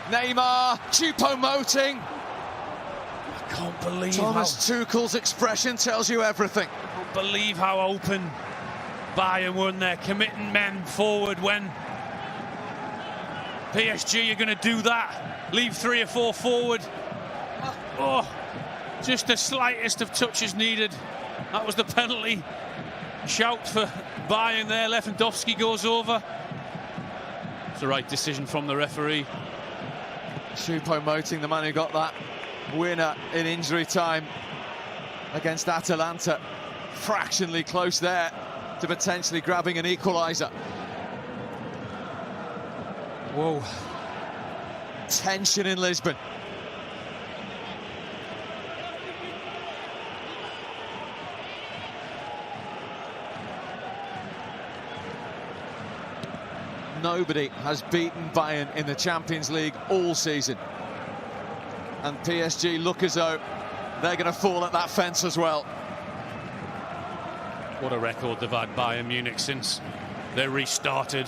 Neymar. Choupo-Moting. I can't believe Thomas Tuchel's expression tells you everything. I can't believe how open Bayern were in there, committing men forward when PSG are going to do that. Leave 3 or 4 forward. Oh, just the slightest of touches needed. That was the penalty. Shout for Bayern there. Lewandowski goes over. It's the right decision from the referee. Choupo-Moting, the man who got that winner in injury time against Atalanta. Fractionally close there to potentially grabbing an equaliser. Whoa. Tension in Lisbon. Nobody has beaten Bayern in the Champions League all season. And PSG look as though they're going to fall at that fence as well. What a record they've had, Bayern Munich, since they restarted.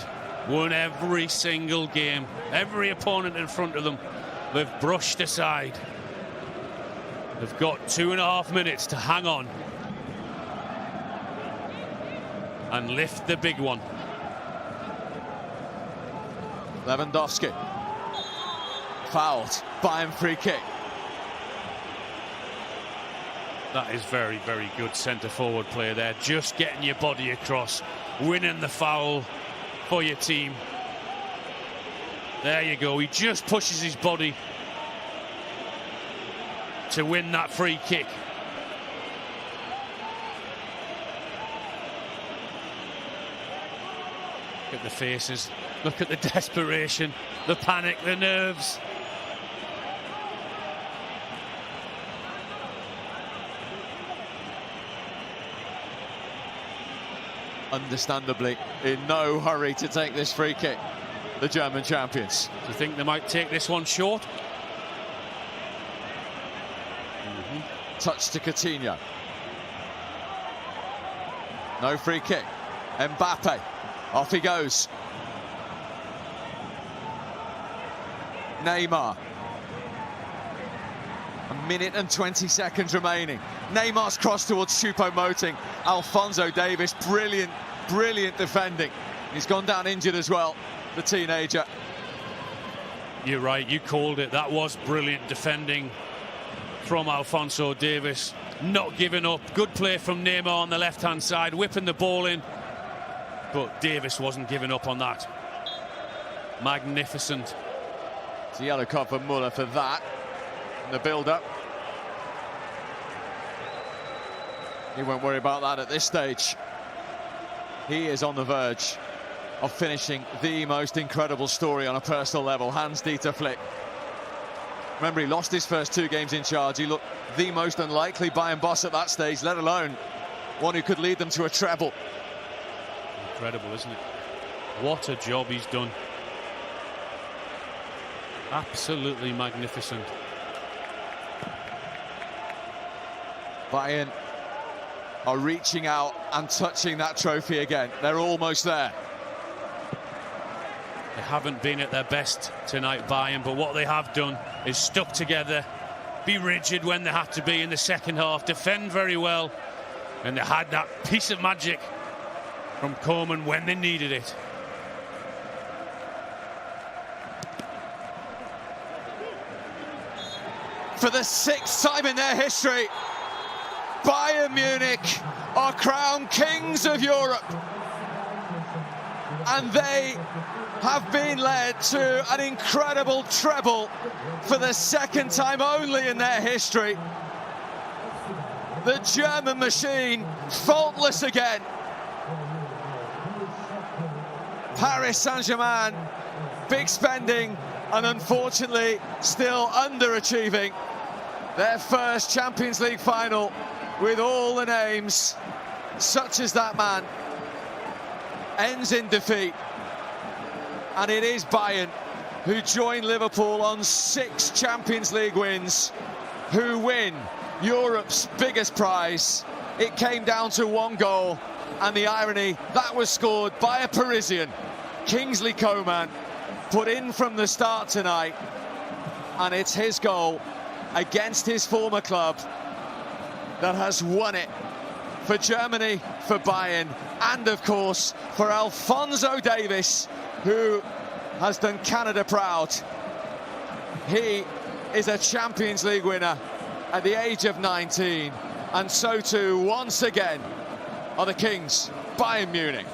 Won every single game. Every opponent in front of them, they've brushed aside. They've got 2.5 minutes to hang on and lift the big one. Lewandowski. Fouled. Bayern free kick. That is very, very good centre-forward play there. Just getting your body across, winning the foul for your team. There you go. He just pushes his body to win that free kick. Look at the faces. Look at the desperation, the panic, the nerves. Understandably, in no hurry to take this free kick, the German champions. Do you think they might take this one short? Touch to Coutinho. No free kick. Mbappe. Off he goes. Neymar. 1 minute and 20 seconds remaining. Neymar's cross towards Choupo-Moting. Alphonso Davies, brilliant, brilliant defending. He's gone down injured as well, the teenager. You're right, you called it. That was brilliant defending from Alphonso Davies. Not giving up. Good play from Neymar on the left-hand side, whipping the ball in. But Davies wasn't giving up on that. Magnificent. It's a yellow card for Muller for that. The build-up. He won't worry about that at this stage. He is on the verge of finishing the most incredible story on a personal level. Hans-Dieter Flick. Remember, he lost his first 2 games in charge. He looked the most unlikely Bayern boss at that stage, let alone one who could lead them to a treble. Incredible, isn't it? What a job he's done. Absolutely magnificent. Bayern are reaching out and touching that trophy again. They're almost there. They haven't been at their best tonight, Bayern, but what they have done is stuck together, be rigid when they have to be in the second half, defend very well, and they had that piece of magic from Koeman when they needed it. For the 6th time in their history, Bayern Munich are crowned kings of Europe. And they have been led to an incredible treble for the second time only in their history. The German machine, faultless again. Paris Saint-Germain, big spending and unfortunately still underachieving. Their first Champions League final with all the names, such as that man, ends in defeat. And it is Bayern who join Liverpool on 6 Champions League wins, who win Europe's biggest prize. It came down to 1 goal, and the irony, that was scored by a Parisian, Kingsley Coman, put in from the start tonight, and it's his goal against his former club that has won it for Germany, for Bayern, and of course for Alphonso Davies, who has done Canada proud. He is a Champions League winner at the age of 19, and so too, once again, are the Kings, Bayern Munich.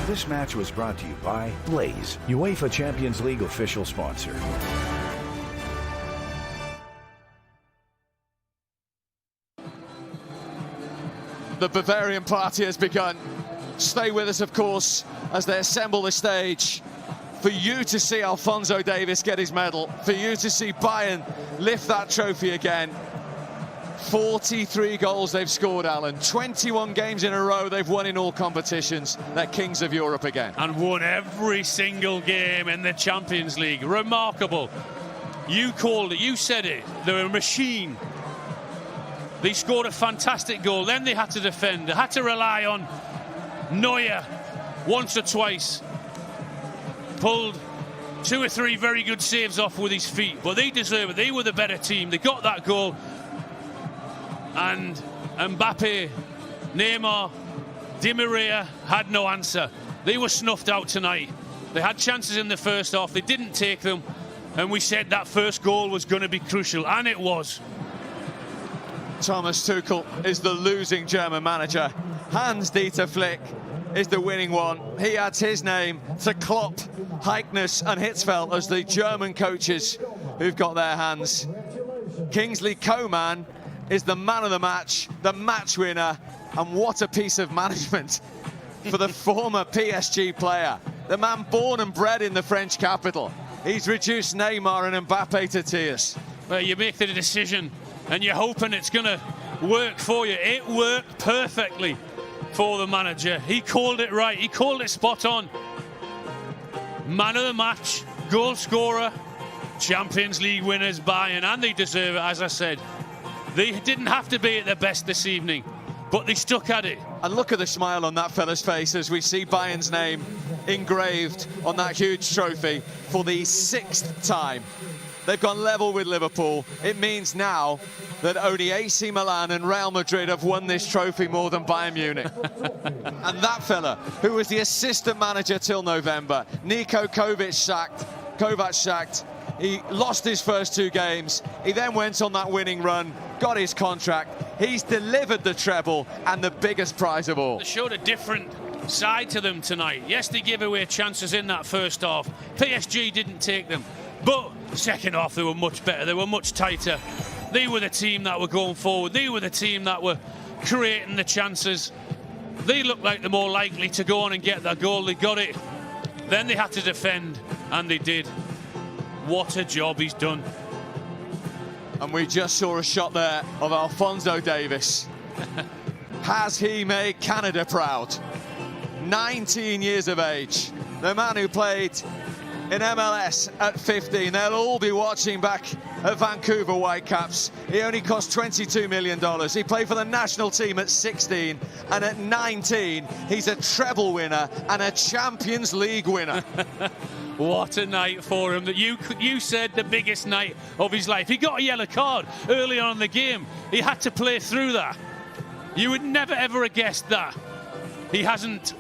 This match was brought to you by Blaze, UEFA Champions League official sponsor. The Bavarian party has begun. Stay with us, of course, as they assemble the stage. For you to see Alphonso Davies get his medal, for you to see Bayern lift that trophy again. 43 goals they've scored, Alan. 21 games in a row they've won in all competitions. They're kings of Europe again. And won every single game in the Champions League. Remarkable. You called it, you said it. They're a machine. They scored a fantastic goal. Then they had to defend. They had to rely on Neuer once or twice. Pulled 2 or 3 very good saves off with his feet. But they deserve it. They were the better team. They got that goal. And Mbappe, Neymar, Di Maria had no answer. They were snuffed out tonight. They had chances in the first half. They didn't take them. And we said that first goal was going to be crucial. And it was. Thomas Tuchel is the losing German manager. Hans-Dieter Flick is the winning one. He adds his name to Klopp, Heiknes and Hitzfeld as the German coaches who've got their hands. Kingsley Coman is the man of the match winner, and what a piece of management for the former PSG player. The man born and bred in the French capital. He's reduced Neymar and Mbappe to tears. Well, you make the decision and you're hoping it's going to work for you. It worked perfectly for the manager. He called it right. He called it spot on. Man of the match, goal scorer, Champions League winners, Bayern, and they deserve it, as I said. They didn't have to be at their best this evening, but they stuck at it. And look at the smile on that fella's face as we see Bayern's name engraved on that huge trophy for the 6th time. They've gone level with Liverpool. It means now that only AC Milan and Real Madrid have won this trophy more than Bayern Munich. And that fella, who was the assistant manager till November, Niko Kovac sacked. He lost his first 2 games. He then went on that winning run, got his contract. He's delivered the treble and the biggest prize of all. They showed a different side to them tonight. Yes, they gave away chances in that first half. PSG didn't take them. But second half, they were much better. They were much tighter. They were the team that were going forward. They were the team that were creating the chances. They looked like the more likely to go on and get that goal. They got it. Then they had to defend, and they did. What a job he's done. And we just saw a shot there of Alphonso Davies. Has he made Canada proud? 19 years of age. The man who played in MLS at 15. They'll all be watching back at Vancouver Whitecaps. He only cost $22 million. He played for the national team at 16, and at 19, he's a treble winner and a Champions League winner. What a night for him. That you said the biggest night of his life. He got a yellow card early on in the game. He had to play through that. You would never ever have guessed that. He hasn't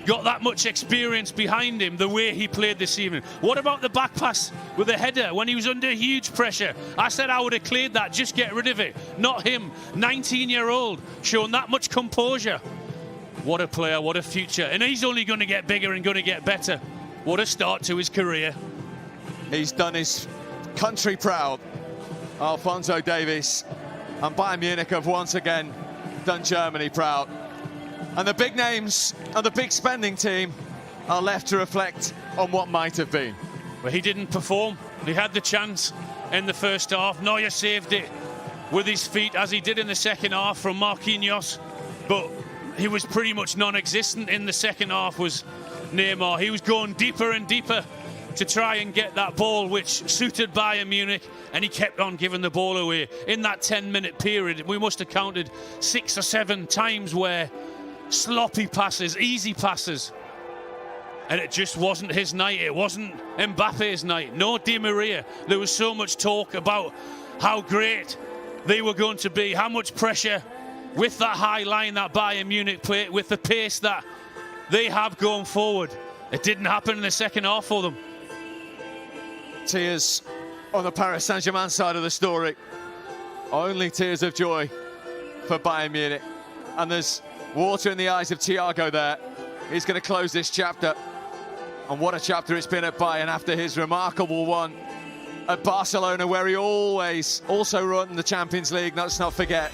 got that much experience behind him the way he played this evening. What about the back pass with the header when he was under huge pressure? I said I would have cleared that, just get rid of it. Not him, 19-year-old, showing that much composure. What a player, what a future. And he's only going to get bigger and going to get better. What a start to his career. He's done his country proud. Alphonso Davies and Bayern Munich have once again done Germany proud. And the big names and the big spending team are left to reflect on what might have been. Well, he didn't perform. He had the chance in the first half. Neuer saved it with his feet, as he did in the second half from Marquinhos. But he was pretty much non-existent in the second half, was Neymar. He was going deeper and deeper to try and get that ball, which suited Bayern Munich, and he kept on giving the ball away. In that 10-minute period, we must have counted 6 or 7 times where sloppy passes, easy passes, and it just wasn't his night. It wasn't Mbappe's night, no Di Maria. There was so much talk about how great they were going to be, how much pressure with that high line that Bayern Munich play, with the pace that they have going forward. It didn't happen in the second half for them. Tears on the Paris Saint-Germain side of the story. Only tears of joy for Bayern Munich. And there's water in the eyes of Thiago there. He's going to close this chapter. And what a chapter it's been at Bayern after his remarkable one at Barcelona, where he always also won the Champions League, let's not forget.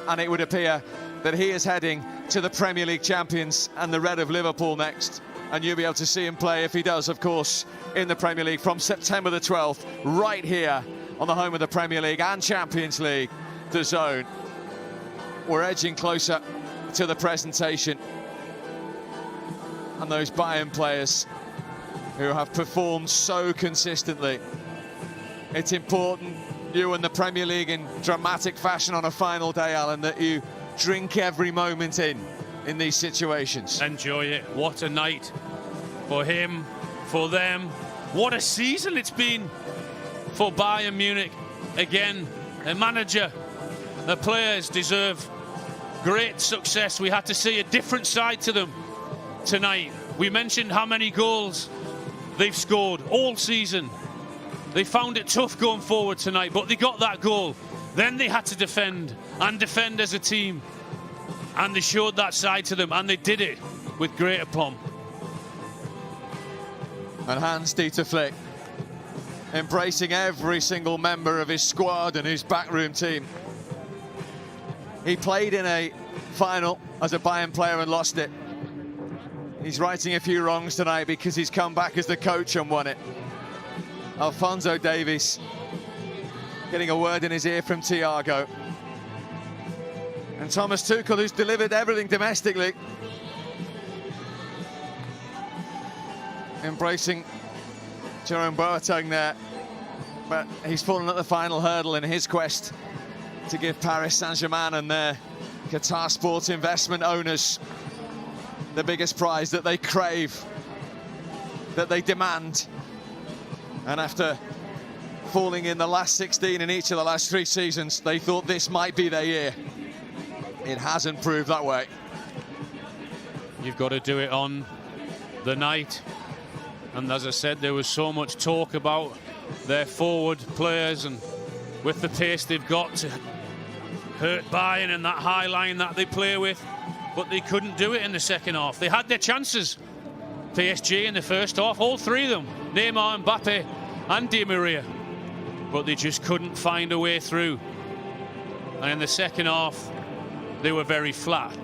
And it would appear that he is heading to the Premier League champions and the Red of Liverpool next. And you'll be able to see him play, if he does, of course, in the Premier League from September the 12th, right here on the home of the Premier League and Champions League, the Zone. We're edging closer to the presentation. And those Bayern players who have performed so consistently. It's important, you and the Premier League, in dramatic fashion on a final day, Alan, that you drink every moment in these situations. Enjoy it. What a night for him, for them. What a season it's been for Bayern Munich. Again, the manager, the players deserve great success. We had to see a different side to them tonight. We mentioned how many goals they've scored all season. They found it tough going forward tonight, but they got that goal. Then they had to defend, and defend as a team. And they showed that side to them, and they did it with great aplomb. And Hans-Dieter Flick embracing every single member of his squad and his backroom team. He played in a final as a Bayern player and lost it. He's righting a few wrongs tonight because he's come back as the coach and won it. Alphonso Davies getting a word in his ear from Thiago. And Thomas Tuchel, who's delivered everything domestically, embracing Jerome Boateng there. But he's fallen at the final hurdle in his quest to give Paris Saint-Germain and their Qatar Sports investment owners the biggest prize that they crave, that they demand. And after falling in the last 16 in each of the last 3 seasons, they thought this might be their year. It hasn't proved that way. You've got to do it on the night. And as I said, there was so much talk about their forward players and with the pace they've got to hurt Bayern and that high line that they play with. But they couldn't do it in the second half. They had their chances. PSG in the first half, all 3 of them. Neymar, Mbappe and Di Maria. But they just couldn't find a way through. And in the second half, they were very flat.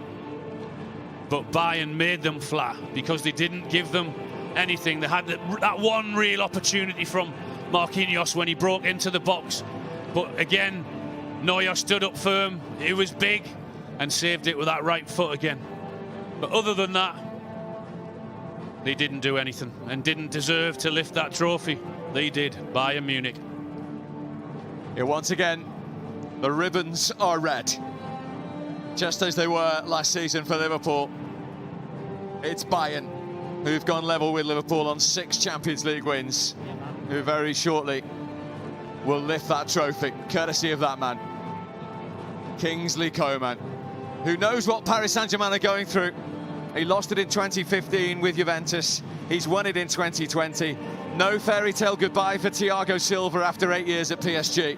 But Bayern made them flat because they didn't give them anything. They had that one real opportunity from Marquinhos when he broke into the box. But again, Neuer stood up firm. It was big and saved it with that right foot again. But other than that, they didn't do anything and didn't deserve to lift that trophy. They did, Bayern Munich. Yeah, once again, the ribbons are red, just as they were last season for Liverpool. It's Bayern who've gone level with Liverpool on 6 Champions League wins, who very shortly will lift that trophy, courtesy of that man, Kingsley Coman, who knows what Paris Saint-Germain are going through. He lost it in 2015 with Juventus. He's won it in 2020. No fairy tale goodbye for Thiago Silva after 8 years at PSG.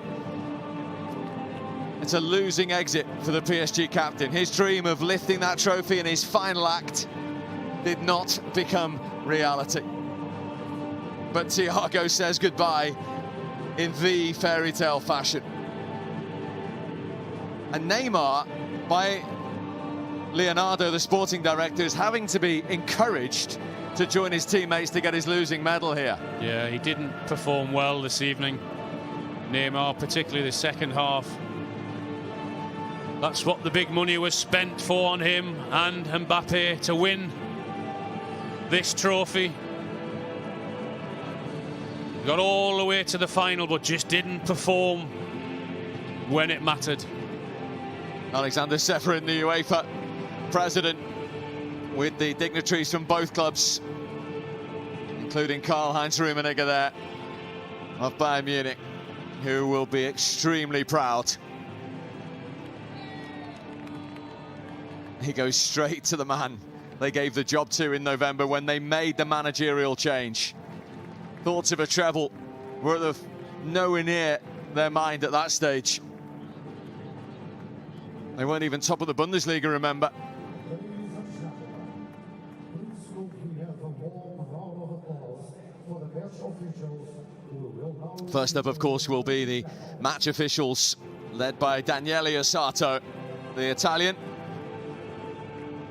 It's a losing exit for the PSG captain. His dream of lifting that trophy in his final act did not become reality. But Thiago says goodbye in the fairy tale fashion. And Neymar, by Leonardo, the sporting director, is having to be encouraged to join his teammates to get his losing medal here. Yeah, he didn't perform well this evening, Neymar, particularly the second half. That's what the big money was spent for on him and Mbappe, to win this trophy. Got all the way to the final, but just didn't perform when it mattered. Alexander Seferin, the UEFA president, with the dignitaries from both clubs, including Karl-Heinz Rummenigge there of Bayern Munich, who will be extremely proud. He goes straight to the man they gave the job to in November when they made the managerial change. Thoughts of a treble were nowhere near their mind at that stage. They weren't even top of the Bundesliga, remember. First up, of course, will be the match officials, led by Daniele Ossato, the Italian,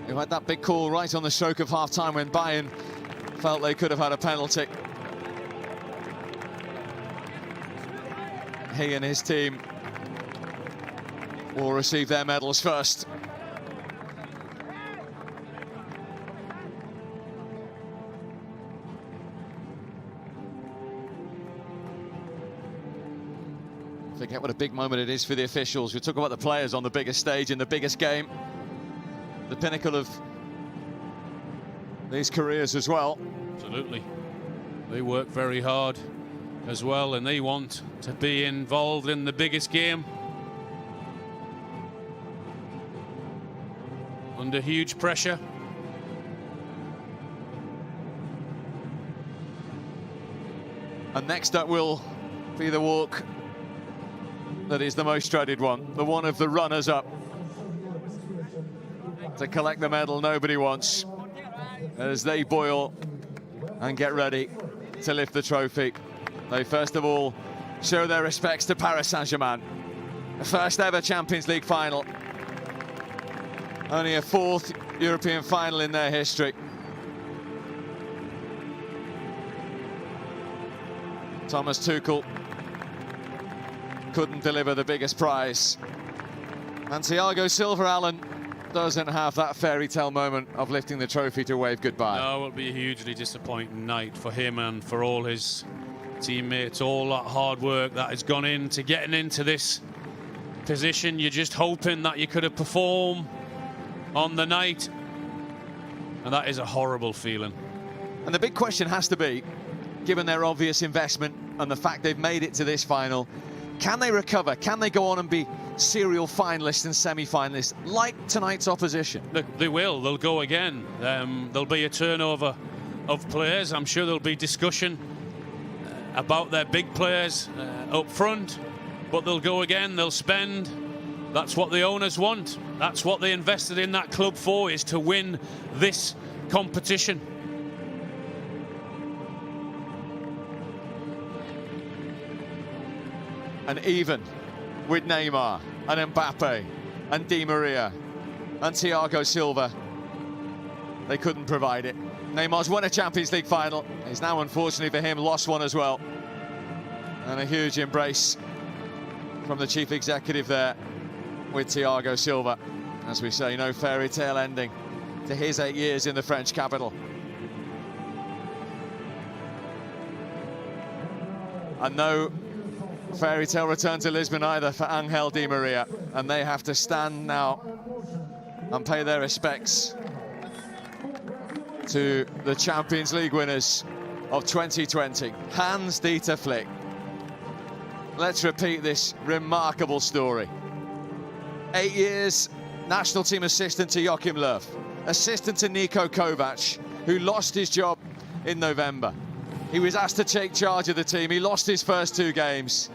who had that big call right on the stroke of half-time when Bayern felt they could have had a penalty. He and his team will receive their medals first. Forget what a big moment it is for the officials. We talk about the players on the biggest stage in the biggest game, the pinnacle of these careers as well. Absolutely. They work very hard as well, and they want to be involved in the biggest game. Under huge pressure. And next up will be the walk that is the most dreaded one, the one of the runners-up. To collect the medal nobody wants, as they boil and get ready to lift the trophy. They first of all show their respects to Paris Saint-Germain. The first ever Champions League final. Only a fourth European final in their history. Thomas Tuchel couldn't deliver the biggest prize. And Thiago Silva, Alan, doesn't have that fairy tale moment of lifting the trophy to wave goodbye. No, it'll be a hugely disappointing night for him and for all his teammates. All that hard work that has gone into getting into this position. You're just hoping that you could have performed on the night, and that is a horrible feeling. And the big question has to be, given their obvious investment and the fact they've made it to this final, can they recover? Can they go on and be serial finalists and semi-finalists like tonight's opposition? Look, they will. They'll go again. There'll be a turnover of players. I'm sure there'll be discussion about their big players up front, but they'll go again. They'll spend. That's what the owners want. That's what they invested in that club for, is to win this competition. And even with Neymar and Mbappe and Di Maria and Thiago Silva, they couldn't provide it. Neymar's won a Champions League final. He's now, unfortunately for him, lost one as well. And a huge embrace from the chief executive there with Thiago Silva. As we say, no fairy tale ending to his 8 years in the French capital. And no fairy tale return to Lisbon either for Angel Di Maria, and they have to stand now and pay their respects to the Champions League winners of 2020, Hans-Dieter Flick. Let's repeat this remarkable story. 8 years national team assistant to Joachim Löw, assistant to Niko Kovac, who lost his job in November. He was asked to take charge of the team. He lost his first 2 games.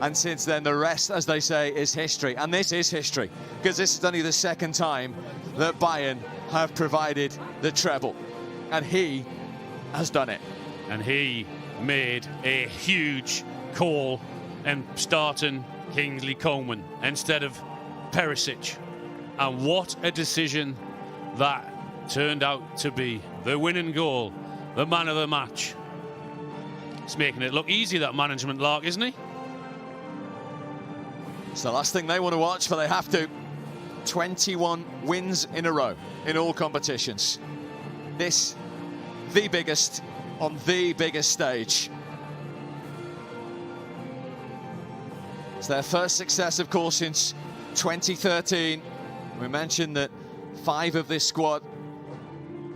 And since then, the rest, as they say, is history. And this is history, because this is only the 2nd time that Bayern have provided the treble. And he has done it. And he made a huge call and starting Kingsley Coman instead of Perisic. And what a decision that turned out to be. The winning goal, the man of the match. He's making it look easy, that management lark, isn't he? It's the last thing they want to watch, but they have to. 21 wins in a row in all competitions. This, the biggest on the biggest stage. It's their first success, of course, since 2013. We mentioned that 5 of this squad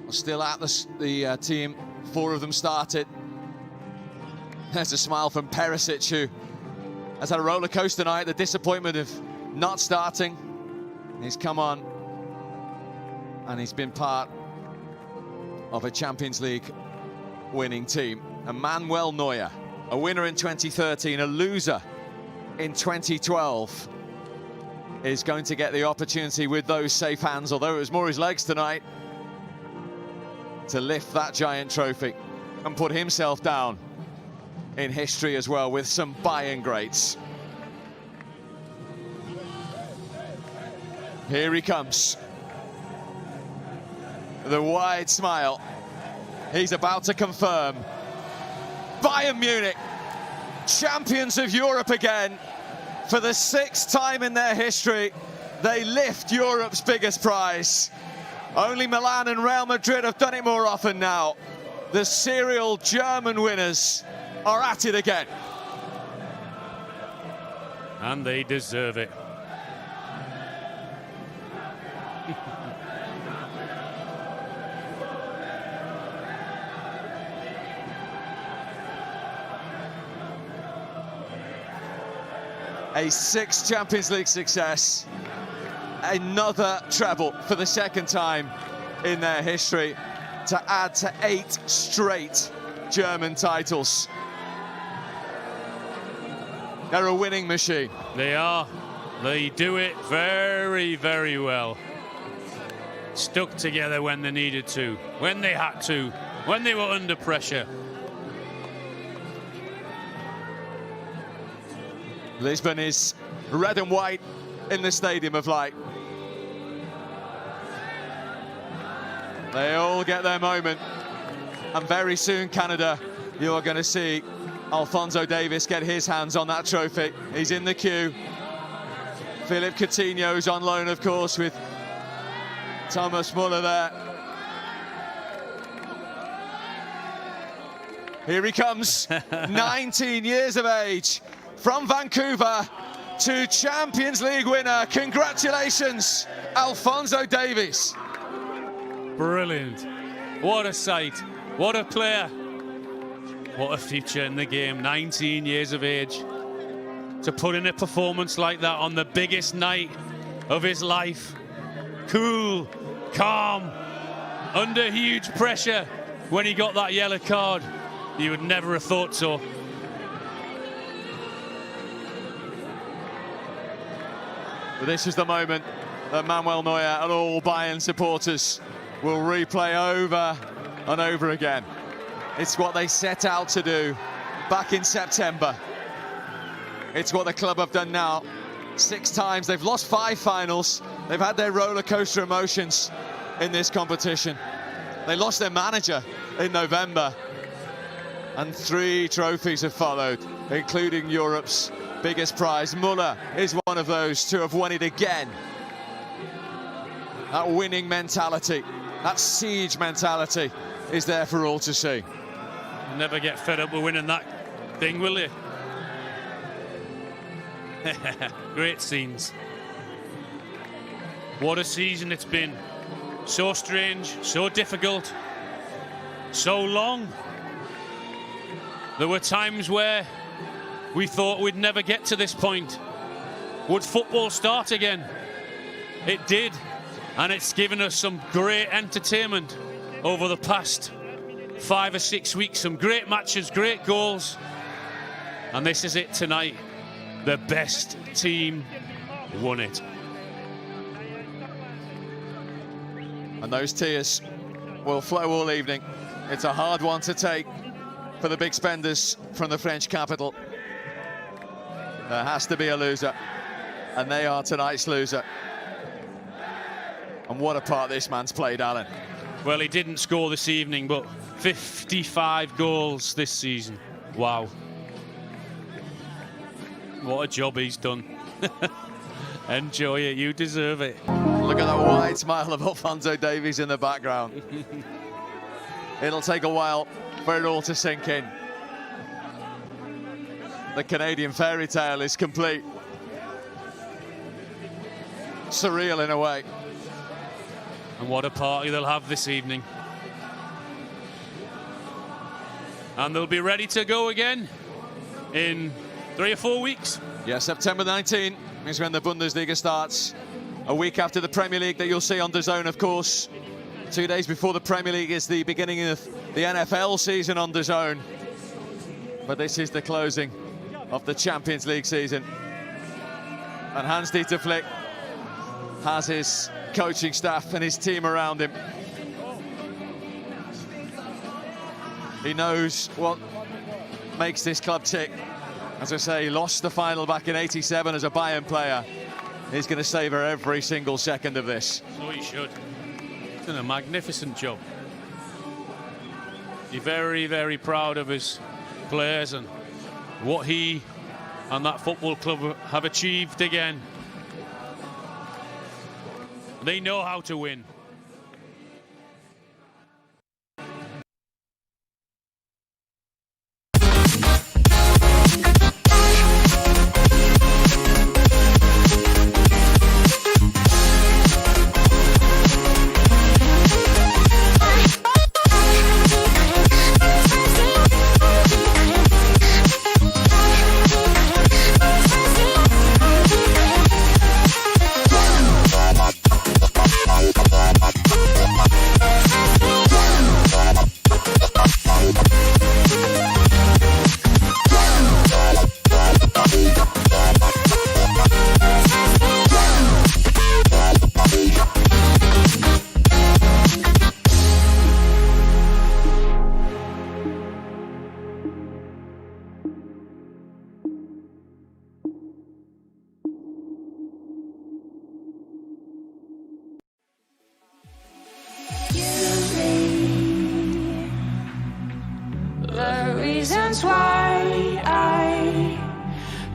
are still at the team. 4 of them started. There's a smile from Perisic, who has had a roller coaster night, the disappointment of not starting. He's come on and he's been part of a Champions League winning team. And Manuel Neuer, a winner in 2013, a loser in 2012, is going to get the opportunity with those safe hands, although it was more his legs tonight, to lift that giant trophy and put himself down in history as well with some Bayern greats. Here he comes. The wide smile. He's about to confirm. Bayern Munich, champions of Europe again. For the 6th time in their history, they lift Europe's biggest prize. Only Milan and Real Madrid have done it more often now. The serial German winners are at it again. And they deserve it. A 6th Champions League success. Another treble for the 2nd time in their history, to add to 8 straight German titles. They're a winning machine. They are. They do it very, very well. Stuck together when they needed to, when they had to, when they were under pressure. Lisbon is red and white in the Stadium of Light. They all get their moment. And very soon, Canada, you're going to see Alphonso Davies get his hands on that trophy. He's in the queue. Philippe Coutinho's on loan, of course, with Thomas Muller there. Here he comes, 19 years of age, from Vancouver to Champions League winner. Congratulations, Alphonso Davies. Brilliant. What a sight. What a player. What a future in the game. 19 years of age. To put in a performance like that on the biggest night of his life. Cool, calm, under huge pressure when he got that yellow card. You would never have thought so. But this is the moment that Manuel Neuer and all Bayern supporters will replay over and over again. It's what they set out to do back in September. It's what the club have done now. 6 times. They've lost 5 finals. They've had their roller coaster emotions in this competition. They lost their manager in November. And 3 trophies have followed, including Europe's biggest prize. Muller is one of those to have won it again. That winning mentality, that siege mentality is there for all to see. Never get fed up with winning that thing, will you? Great scenes. What a season it's been. So strange, so difficult, so long. There were times where we thought we'd never get to this point. Would football start again? It did. And it's given us some great entertainment over the past 5 or 6 weeks. Some great matches, great goals. And this is it tonight. The best team won it. And those tears will flow all evening. It's a hard one to take for the big spenders from the French capital. There has to be a loser, and they are tonight's loser. And what a part this man's played, Alan. Well, he didn't score this evening, but 55 goals this season. Wow. What a job he's done. Enjoy it, you deserve it. Look at that wide smile of Alphonso Davies in the background. It'll take a while for it all to sink in. The Canadian fairy tale is complete. Surreal in a way. And what a party they'll have this evening. And they'll be ready to go again in 3 or 4 weeks. Yeah, September 19 is when the Bundesliga starts. A week after the Premier League that you'll see on DAZN, of course. 2 days before the Premier League is the beginning of the NFL season on DAZN. But this is the closing of the Champions League season. And Hans-Dieter Flick has his coaching staff and his team around him. He knows what makes this club tick. As I say, he lost the final back in '87 as a Bayern player. He's going to savour every single second of this. So he should. He's done a magnificent job. He's very, very proud of his players and what he and that football club have achieved again. They know how to win. reasons why I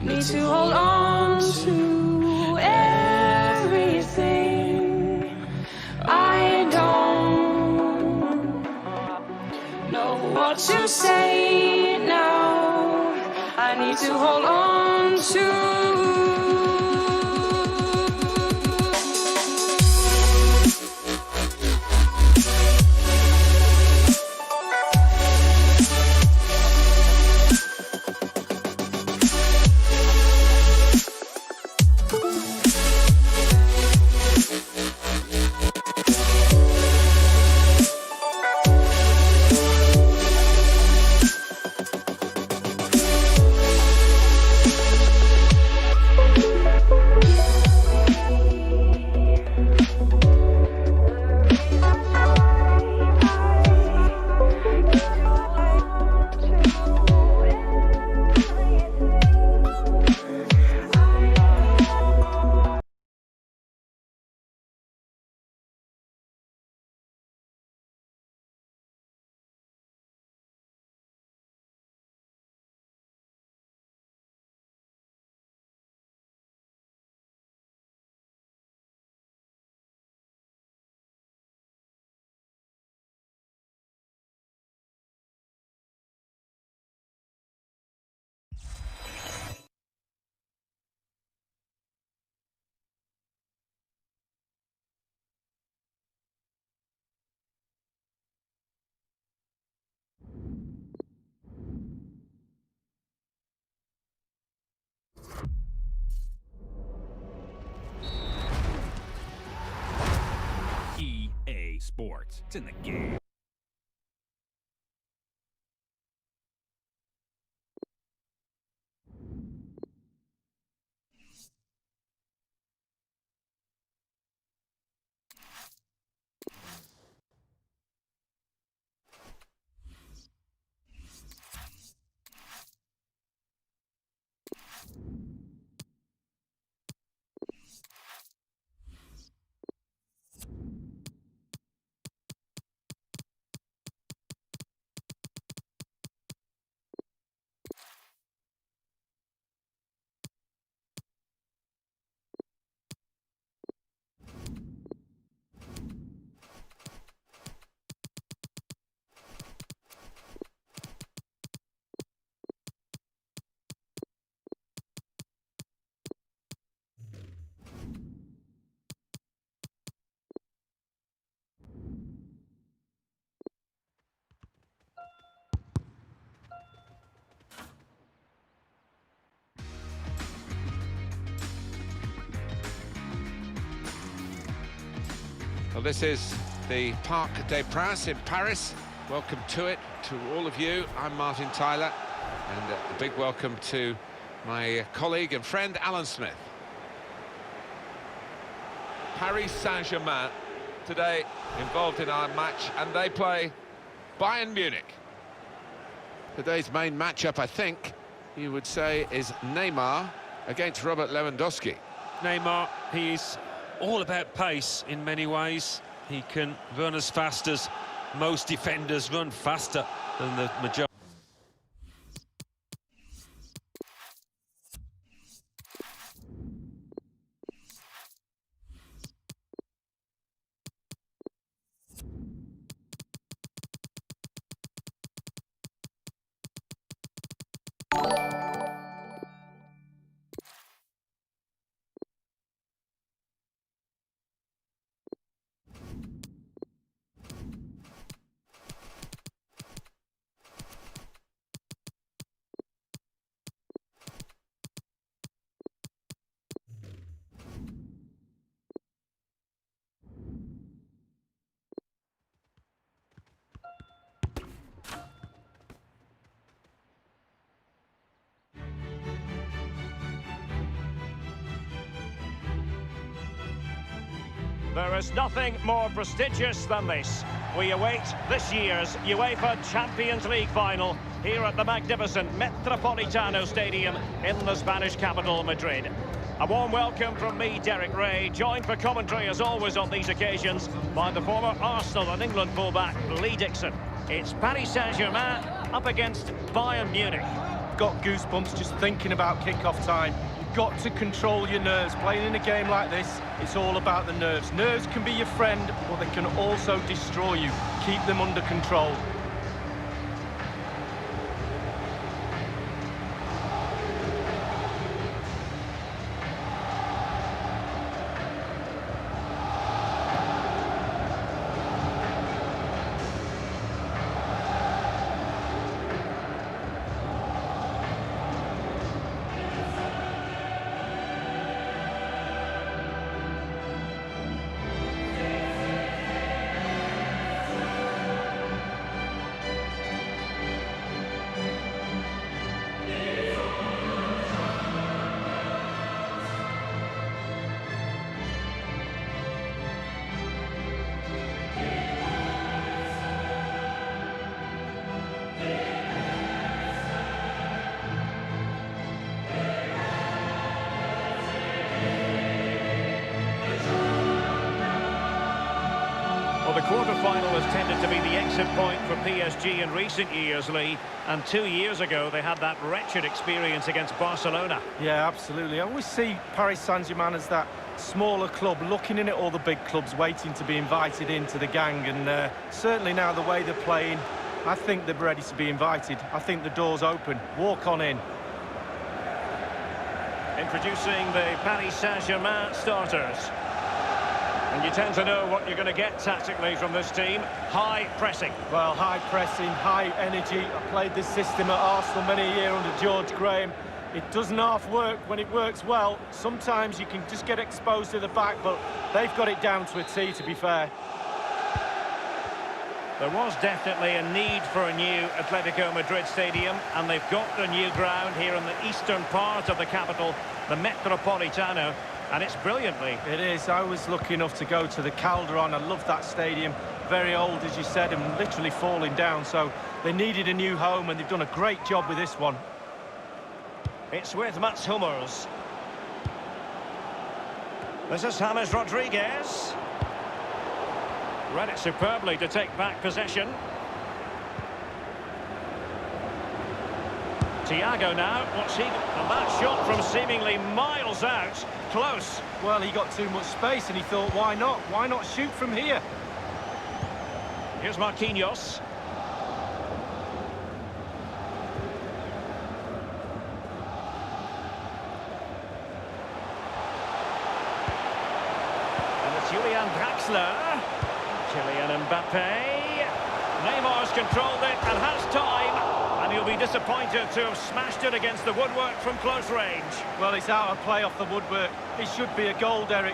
need to hold on to everything. I don't know what to say now. I need to hold on to. sports. It's in the game. Well, this is the Parc des Princes in Paris. Welcome to it, to all of you. I'm Martin Tyler, and a big welcome to my colleague and friend, Alan Smith. Paris Saint-Germain today involved in our match, and they play Bayern Munich. Today's main matchup, I think, you would say, is Neymar against Robert Lewandowski. Neymar, he's all about pace in many ways. He can run as fast as most defenders, run faster than the majority. There is nothing more prestigious than this. We await this year's UEFA Champions League final here at the magnificent Metropolitano Stadium in the Spanish capital, Madrid. A warm welcome from me, Derek Ray, joined for commentary as always on these occasions by the former Arsenal and England fullback Lee Dixon. It's Paris Saint-Germain up against Bayern Munich. Got goosebumps just thinking about kick-off time. You've got to control your nerves. Playing in a game like this, it's all about the nerves. Nerves can be your friend, but they can also destroy you. Keep them under control. Well, the quarter-final has tended to be the exit point for PSG in recent years, Lee. And 2 years ago, they had that wretched experience against Barcelona. Yeah, absolutely. I always see Paris Saint-Germain as that smaller club, looking in at all the big clubs, waiting to be invited into the gang. And certainly now, the way they're playing, I think they're ready to be invited. I think the door's open. Walk on in. Introducing the Paris Saint-Germain starters. And you tend to know what you're going to get tactically from this team. High pressing. Well, high pressing, high energy. I played this system at Arsenal many a year under George Graham. It doesn't half work when it works well. Sometimes you can just get exposed to the back, but they've got it down to a T, to be fair. There was definitely a need for a new Atletico Madrid stadium, and they've got a new ground here in the eastern part of the capital, the Metropolitano, and it's brilliantly. It is. I was lucky enough to go to the Calderon. I love that stadium. Very old, as you said, and literally falling down, so they needed a new home, and they've done a great job with this one. It's with Mats Hummels. This is James Rodriguez. Read it superbly to take back possession. Thiago now, what's he? And that shot from seemingly miles out, close. Well, he got too much space and he thought, why not? Why not shoot from here? Here's Marquinhos. And it's Julian Draxler. Kylian Mbappe. Neymar's controlled it and has time. And he'll be disappointed to have smashed it against the woodwork from close range. Well, it's out of play off the woodwork. It should be a goal, Derek.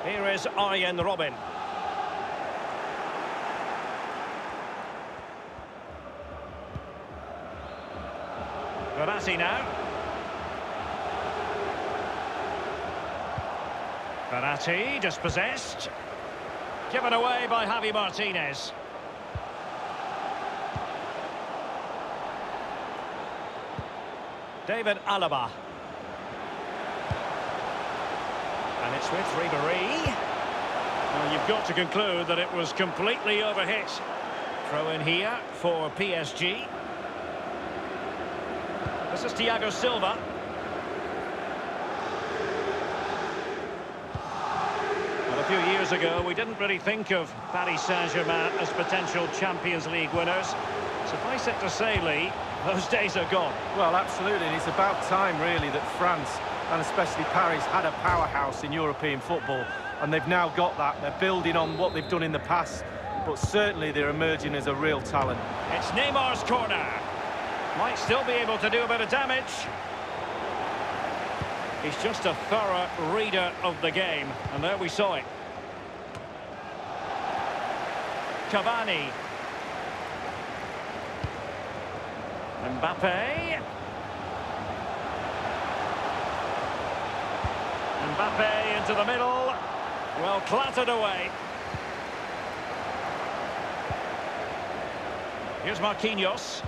Here is Arjen Robben. Verratti now. Verratti dispossessed. Given away by Javi Martinez. David Alaba. And it's with Ribéry. Well, you've got to conclude that it was completely overhit. Throw in here for PSG. This is Thiago Silva. Well, a few years ago, we didn't really think of Paris Saint-Germain as potential Champions League winners. Suffice it to say, Lee, those days are gone. Well, absolutely. And it's about time, really, that France, and especially Paris, had a powerhouse in European football. And they've now got that. They're building on what they've done in the past. But certainly they're emerging as a real talent. It's Neymar's corner. Might still be able to do a bit of damage. He's just a thorough reader of the game. And there we saw it. Cavani. Mbappe. Mbappe into the middle. Well, clattered away. Here's Marquinhos.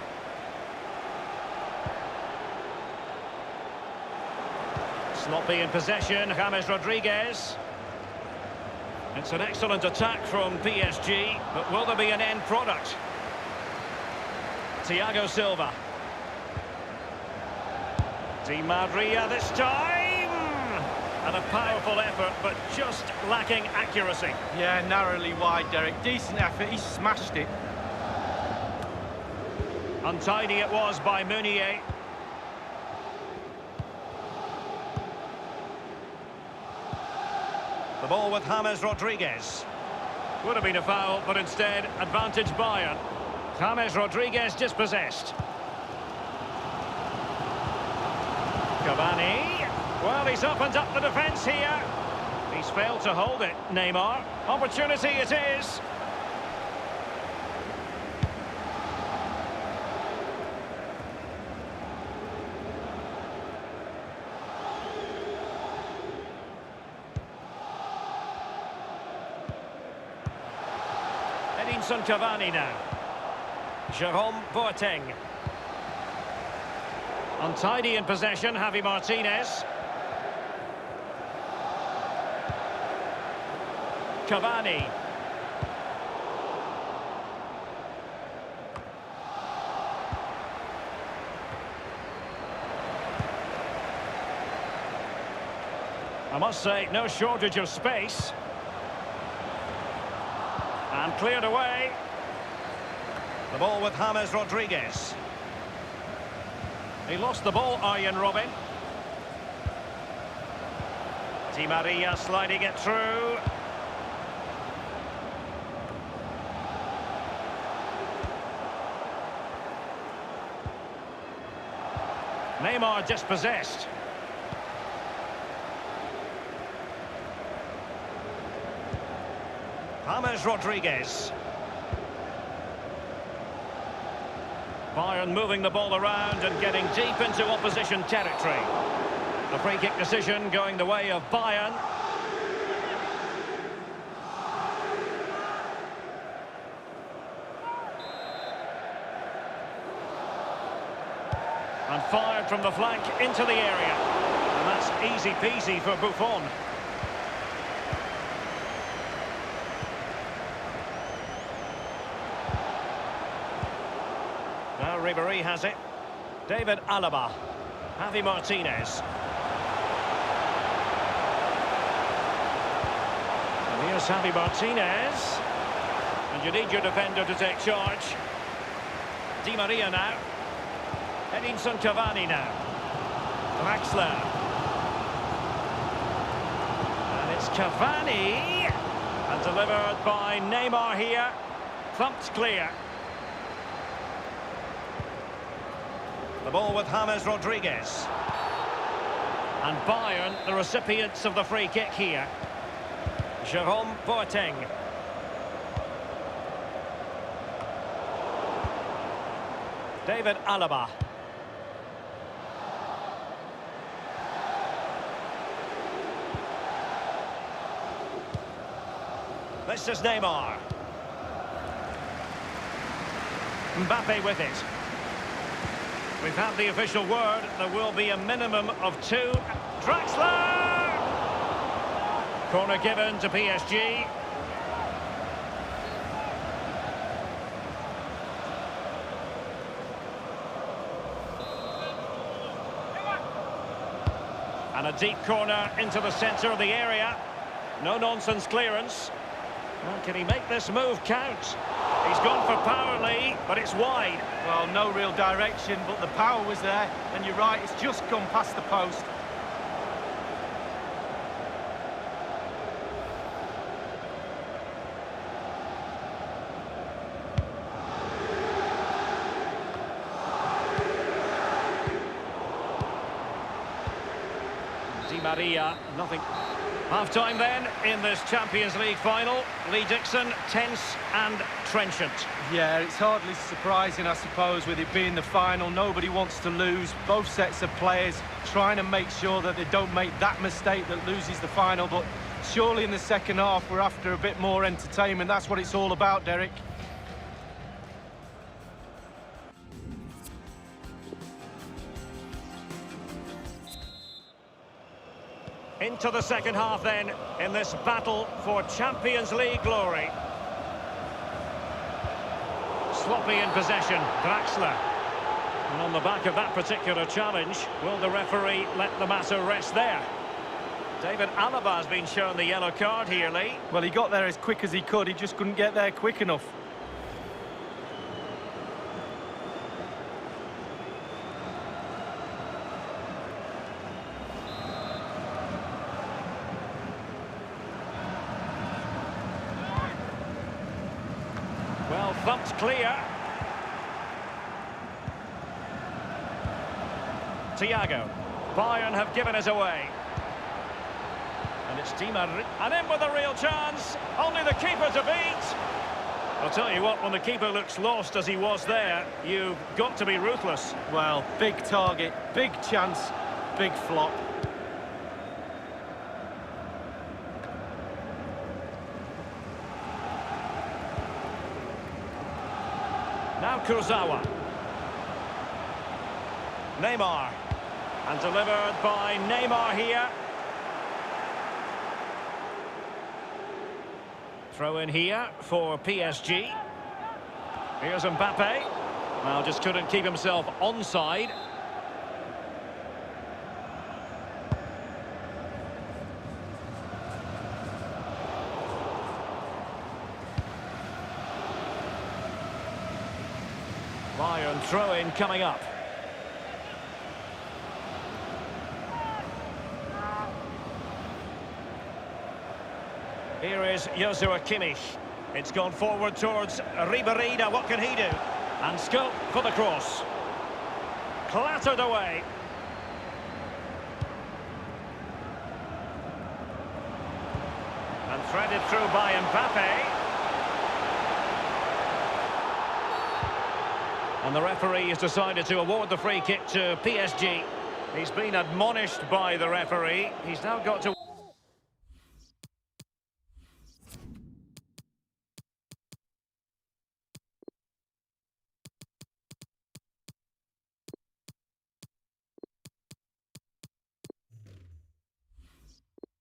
Sloppy in possession, James Rodriguez. It's an excellent attack from PSG, but will there be an end product? Thiago Silva. Di Maria this time. And a powerful effort, but just lacking accuracy. Yeah, narrowly wide, Derek. Decent effort, he smashed it. Untidy it was by Meunier. The ball with James Rodriguez. Would have been a foul, but instead, advantage Bayern. James Rodriguez dispossessed. Cavani. Well, he's opened up the defence here. He's failed to hold it, Neymar. Opportunity it is. Edinson Cavani now. Jerome Boateng. Untidy in possession, Javi Martinez. Cavani. I must say, no shortage of space. And cleared away. The ball with James Rodriguez. He lost the ball, Arjen Robben. Di Maria sliding it through. Neymar dispossessed. James Rodriguez. Bayern moving the ball around and getting deep into opposition territory. A free kick decision going the way of Bayern. And fired from the flank into the area. And that's easy peasy for Buffon. Now Ribéry has it. David Alaba. Javi Martinez. And here's Javi Martinez. And you need your defender to take charge. Di Maria now. Edinson Cavani now. Draxler. And it's Cavani. And delivered by Neymar here. Thumped clear. The ball with James Rodriguez. And Bayern, the recipients of the free kick here. Jerome Boateng. David Alaba. This is Neymar. Mbappe with it. We've had the official word. There will be a minimum of 2. Draxler! Corner given to PSG. And a deep corner into the centre of the area. No-nonsense clearance. Well, can he make this move count? He's gone for power, Lee, but it's wide. Well, no real direction, but the power was there. And you're right, it's just gone past the post. Di Maria, nothing. Half-time then in this Champions League final. Lee Dixon, tense and trenchant. Yeah, it's hardly surprising, I suppose, with it being the final. Nobody wants to lose. Both sets of players trying to make sure that they don't make that mistake that loses the final. But surely in the second half, we're after a bit more entertainment. That's what it's all about, Derek. Into the second half then, in this battle for Champions League glory. Sloppy in possession, Draxler. And on the back of that particular challenge, will the referee let the matter rest there? David Alaba has been shown the yellow card here, Lee. Well, he got there as quick as he could, he just couldn't get there quick enough. Well, thumped clear. Thiago. Bayern have given us away. And it's Di Maria. And in with a real chance. Only the keeper to beat. I'll tell you what, when the keeper looks lost as he was there, you've got to be ruthless. Well, big target, big chance, big flop. Now Kurzawa. Neymar. And delivered by Neymar here. Throw in here for PSG. Here's Mbappe. Well, just couldn't keep himself onside. Bayern throw-in coming up. Here is Joshua Kimmich. It's gone forward towards Ribéry. Now what can he do? And scope for the cross. Clattered away. Threaded through by Mbappe. And the referee has decided to award the free kick to PSG. He's been admonished by the referee. He's now got to...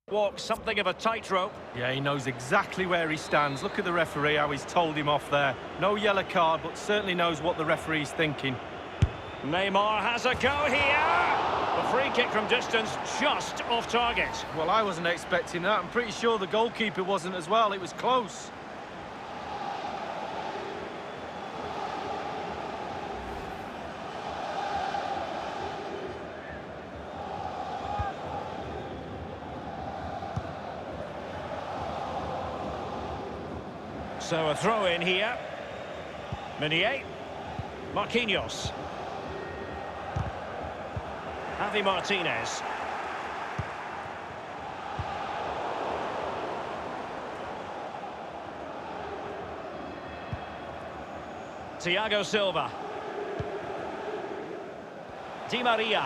walk something of a tightrope. Yeah, he knows exactly where he stands. Look at the referee, how he's told him off there. No yellow card, but certainly knows what the referee's thinking. Neymar has a go here. The free kick from distance just off target. Well, I wasn't expecting that. I'm pretty sure the goalkeeper wasn't as well. It was close. So a throw in here. Meunier. Marquinhos. Javi Martinez. Thiago Silva. Di Maria.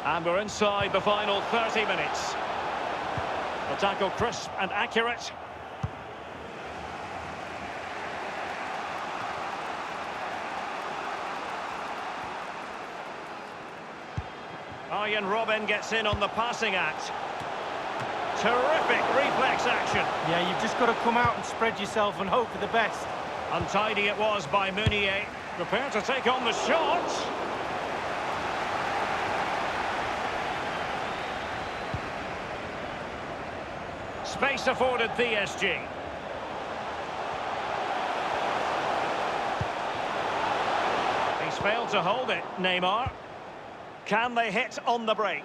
And we're inside the final 30 minutes. The tackle crisp and accurate. Arjen Robben gets in on the passing act. Terrific reflex action. Yeah, you've just got to come out and spread yourself and hope for the best. Untidy it was by Meunier. Prepared to take on the shot. Space afforded PSG. He's failed to hold it, Neymar. Can they hit on the break?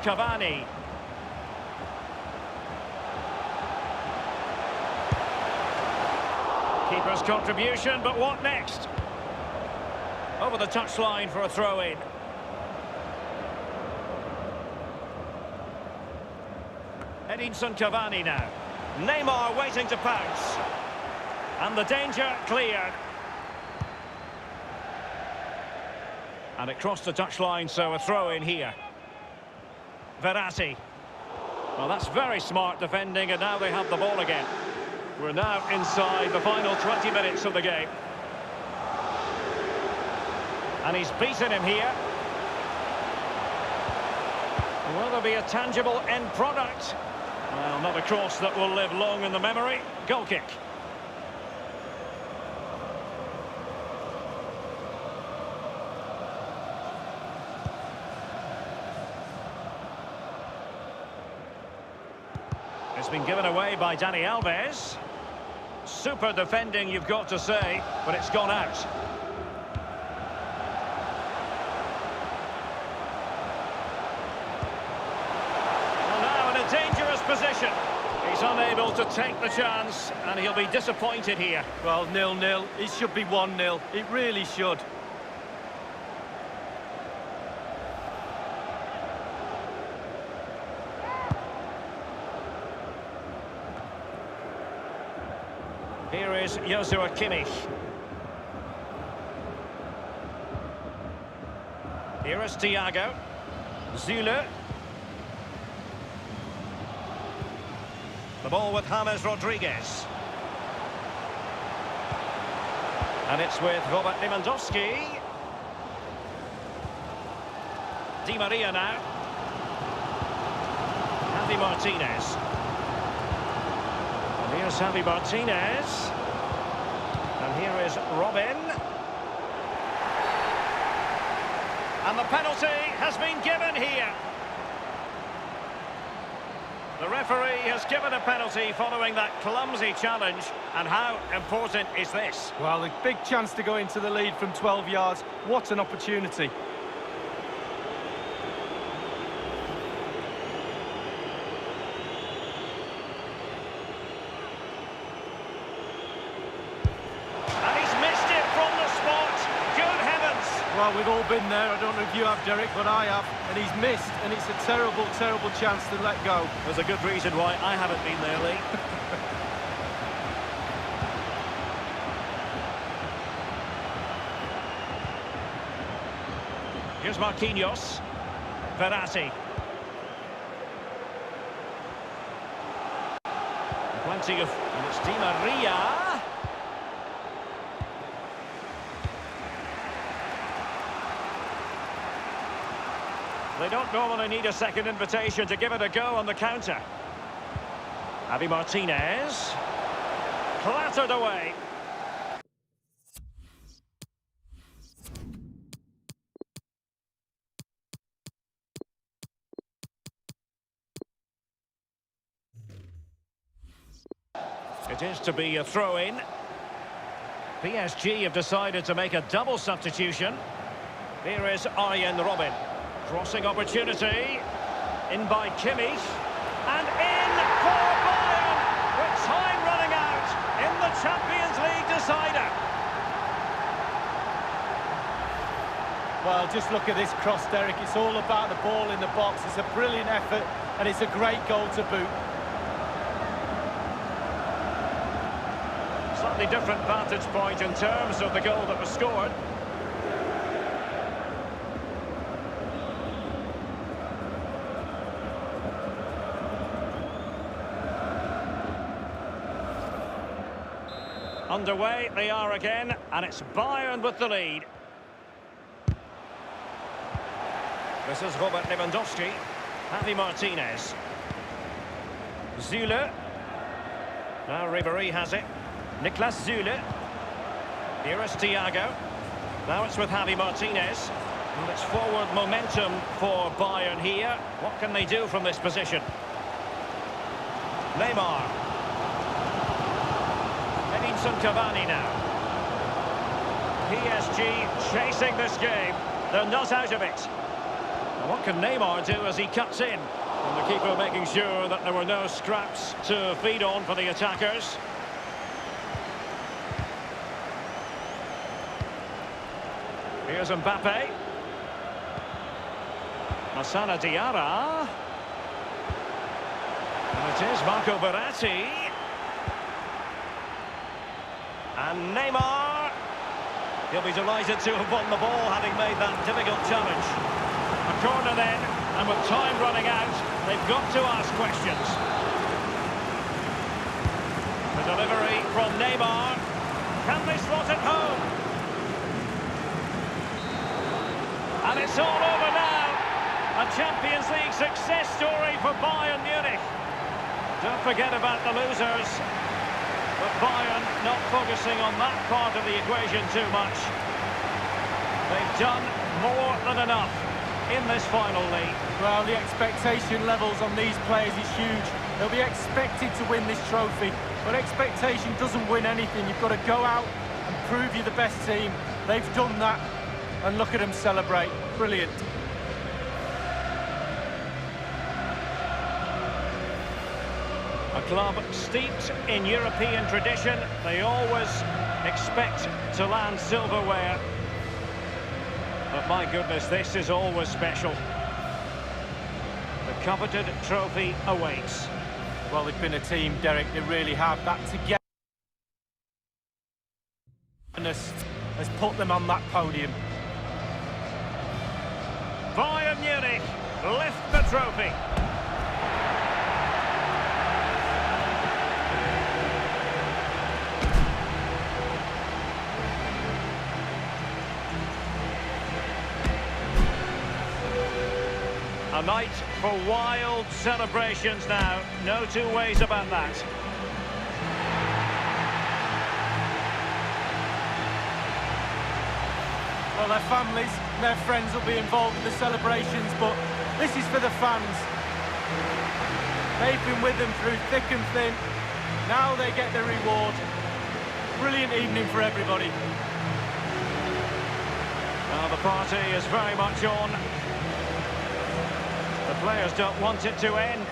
Cavani. Keeper's contribution, but what next? Over the touchline for a throw-in. Edinson Cavani now. Neymar waiting to pounce. And the danger cleared. And it crossed the touchline, so a throw in here. Verratti. Well, that's very smart defending, and now they have the ball again. We're now inside the final 20 minutes of the game. And he's beaten him here. Will there be a tangible end product? Well, not a cross that will live long in the memory. Goal kick. It's been given away by Dani Alves. Super defending, you've got to say, but it's gone out. Well, now in a dangerous position. He's unable to take the chance, and he'll be disappointed here. Well, 0-0. It should be 1-0. It really should. Here is Joshua Kimmich. Here is Thiago. Zule. The ball with James Rodriguez. And it's with Robert Lewandowski. Di Maria now. Javi Martinez. And here's Javi Martinez. And here is Robin. And the penalty has been given here. The referee has given a penalty following that clumsy challenge. And how important is this? Well, a big chance to go into the lead from 12 yards. What an opportunity. Well, we've all been there. I don't know if you have, Derek, but I have. And he's missed, and it's a terrible, terrible chance to let go. There's a good reason why I haven't been there, Lee. Here's Marquinhos. Verratti. Plenty of... And it's Di Maria. They don't normally need a second invitation to give it a go on the counter. Javi Martinez. Clattered away. It is to be a throw-in. PSG have decided to make a double substitution. Here is Arjen Robben. Crossing opportunity. In by Kimmich. And in for Bayern! With time running out in the Champions League decider. Well, just look at this cross, Derek. It's all about the ball in the box. It's a brilliant effort, and it's a great goal to boot. Slightly different vantage point in terms of the goal that was scored. Underway they are again, and it's Bayern with the lead. This is Robert Lewandowski. Javi Martinez. Zule. Now Ribéry has it. Niklas Zule. Here is Thiago. Now it's with Javi Martinez. And it's forward momentum for Bayern here. What can they do from this position? Neymar. Edinson Cavani now. PSG chasing this game. They're not out of it. And what can Neymar do as he cuts in? And the keeper making sure that there were no scraps to feed on for the attackers. Here's Mbappe. Masana Diarra. And it is Marco Verratti. And Neymar. He'll be delighted to have won the ball, having made that difficult challenge. A corner then, and with time running out, they've got to ask questions. The delivery from Neymar. Can they slot it home? And it's all over now. A Champions League success story for Bayern Munich. Don't forget about the losers. But Bayern not focusing on that part of the equation too much. They've done more than enough in this final league. Well, the expectation levels on these players is huge. They'll be expected to win this trophy. But expectation doesn't win anything. You've got to go out and prove you're the best team. They've done that. And look at them celebrate. Brilliant. A club steeped in European tradition. They always expect to land silverware. But my goodness, this is always special. The coveted trophy awaits. Well, they've been a team, Derek. They really have. That togetherness has put them on that podium. Bayern Munich lift the trophy. A night for wild celebrations now. No two ways about that. Well, their families, their friends will be involved in the celebrations, but this is for the fans. They've been with them through thick and thin. Now they get their reward. Brilliant evening for everybody. Now the party is very much on. The players don't want it to end.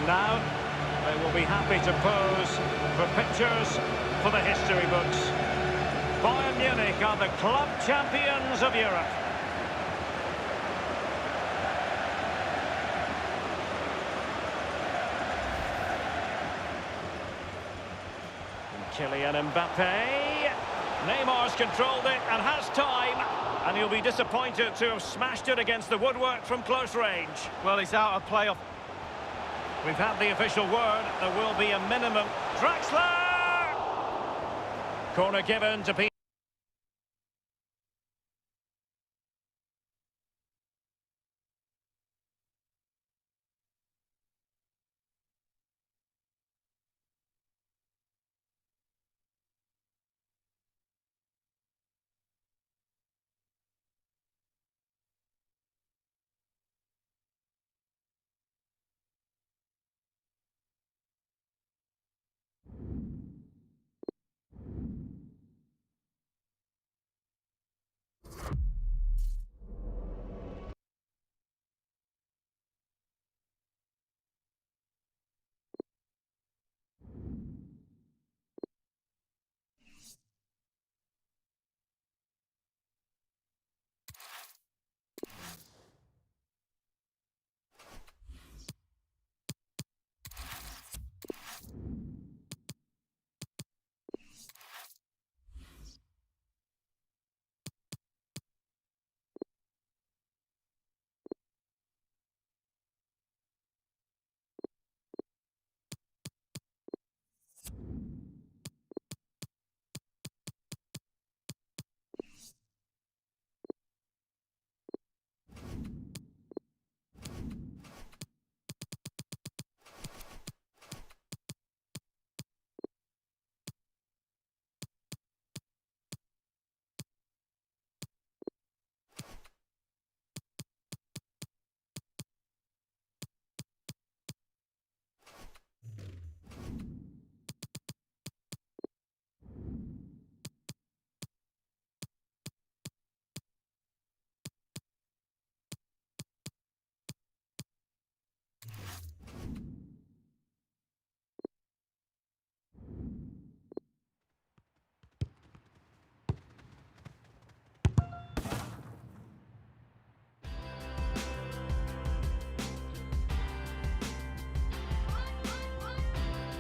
And And now they will be happy to pose for pictures for the history books. Bayern Munich are the club champions of Europe. Kylian Mbappe. Neymar's controlled it and has time. And he'll be disappointed to have smashed it against the woodwork from close range. Well, he's out of play off. We've had the official word. There will be a minimum. Draxler! Corner given to PSG.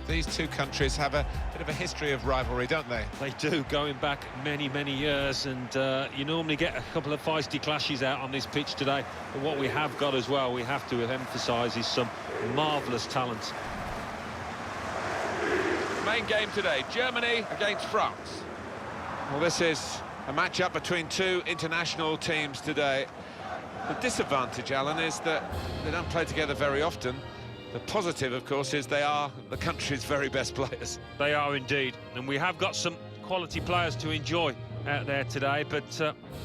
These two countries have a bit of a history of rivalry, don't they? They do, going back many, many years, and you normally get a couple of feisty clashes out on this pitch today. But what we have got as well, we have to emphasise, is some marvellous talent. Main game today, Germany against France. Well, this is a match-up between two international teams today. The disadvantage, Alan, is that they don't play together very often. The positive, of course, is they are the country's very best players. They are indeed, and we have got some quality players to enjoy out there today, but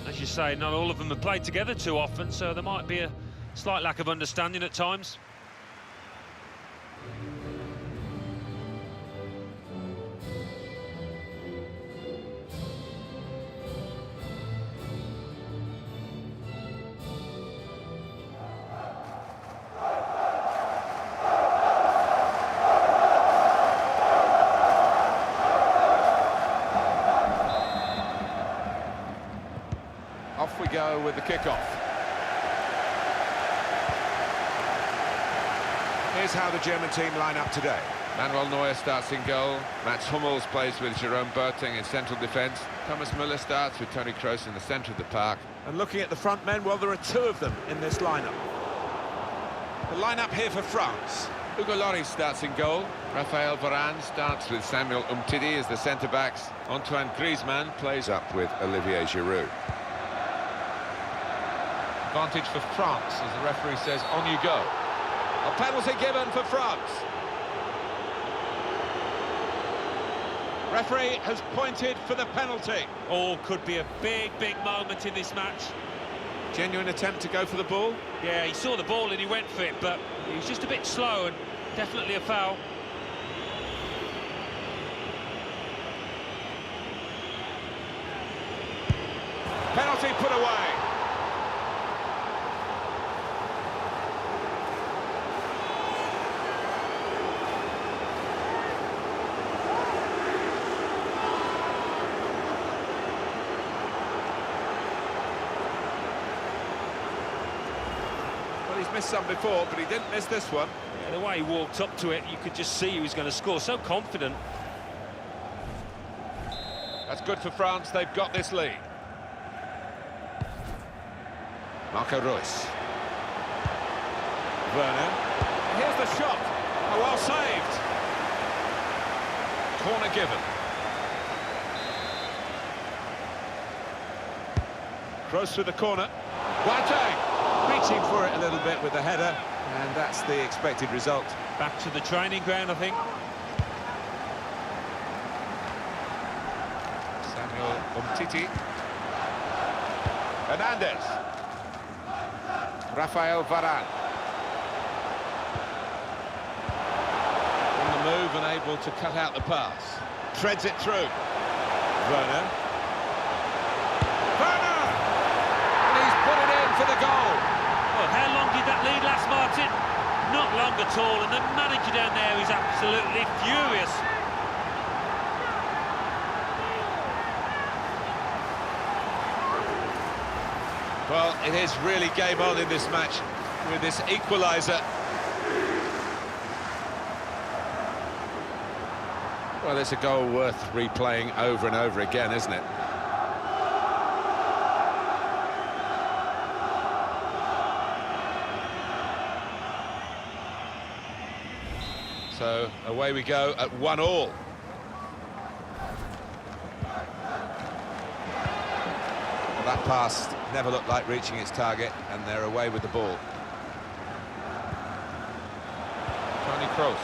as you say, not all of them have played together too often, so there might be a slight lack of understanding at times. Off we go with the kickoff. Here's how the German team line up today. Manuel Neuer starts in goal. Mats Hummels plays with Jerome Boateng in central defence. Thomas Müller starts with Toni Kroos in the centre of the park. And looking at the front men, well, there are two of them in this lineup. The lineup here for France. Hugo Lloris starts in goal. Raphael Varane starts with Samuel Umtiti as the centre-backs. Antoine Griezmann plays up with Olivier Giroud. Advantage for France, as the referee says, on you go. A penalty given for France. Referee has pointed for the penalty. Oh, could be a big, big moment in this match. Genuine attempt to go for the ball. Yeah, he saw the ball and he went for it, but he was just a bit slow, and definitely a foul. Penalty put away. missed some before, but he didn't miss this one. Yeah, the way he walked up to it, you could just see he was going to score. So confident. That's good for France. They've got this lead. Marco Reus. Werner. Here's the shot. Oh, well saved. Corner given. Kroos with the corner. Boateng reaching for it a little bit with the header, and that's the expected result. Back to the training ground, I think. Samuel Umtiti. Hernandez. Rafael Varane. On the move and able to cut out the pass. Treads it through. Werner. Werner! And he's put it in for the goal. Well, how long did that lead last, Martin? Not long at all, and the manager down there is absolutely furious. Well, it is really game on in this match with this equaliser. Well, it's a goal worth replaying over and over again, isn't it? So away we go at 1-1. That pass never looked like reaching its target, and they're away with the ball. Toni Kroos.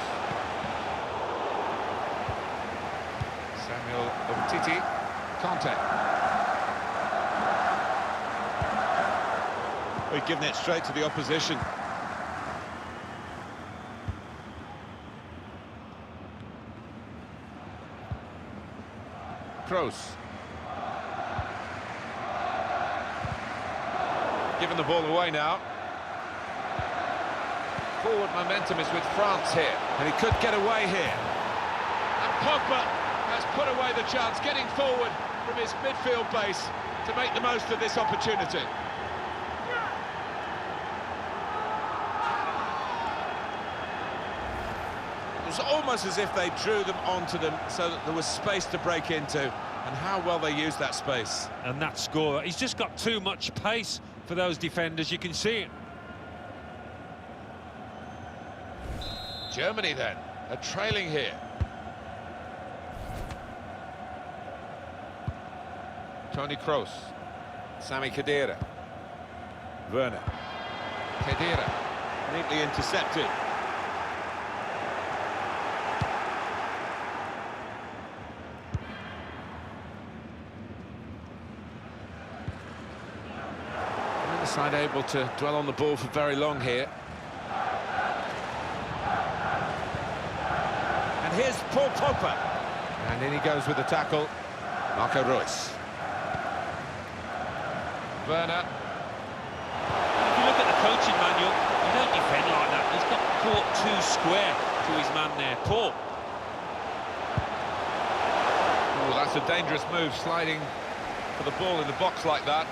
Samuel Umtiti. Conte. We've given it straight to the opposition. Kroos. Giving the ball away now. Forward momentum is with France here, and he could get away here. And Pogba has put away the chance, getting forward from his midfield base to make the most of this opportunity. It was almost as if they drew them onto them so that there was space to break into, and how well they used that space. And that scorer, he's just got too much pace for those defenders, you can see it. Germany then, are trailing here. Toni Kroos. Sami Khedira. Werner. Khedira. Neatly intercepted. Neither side able to dwell on the ball for very long here. And here's Paul Pogba. And in he goes with the tackle. Marco Reus. Werner. If you look at the coaching manual, you don't defend like that. He's got caught too square to his man there. Paul. Oh, that's a dangerous move, sliding for the ball in the box like that.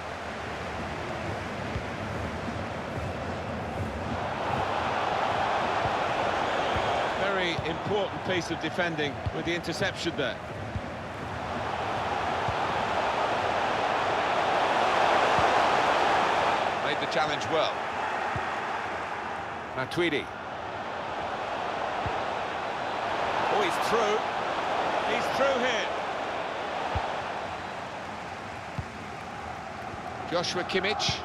Very important piece of defending with the interception there. Made the challenge well. Matuidi. Oh, he's through. He's through here. Joshua Kimmich.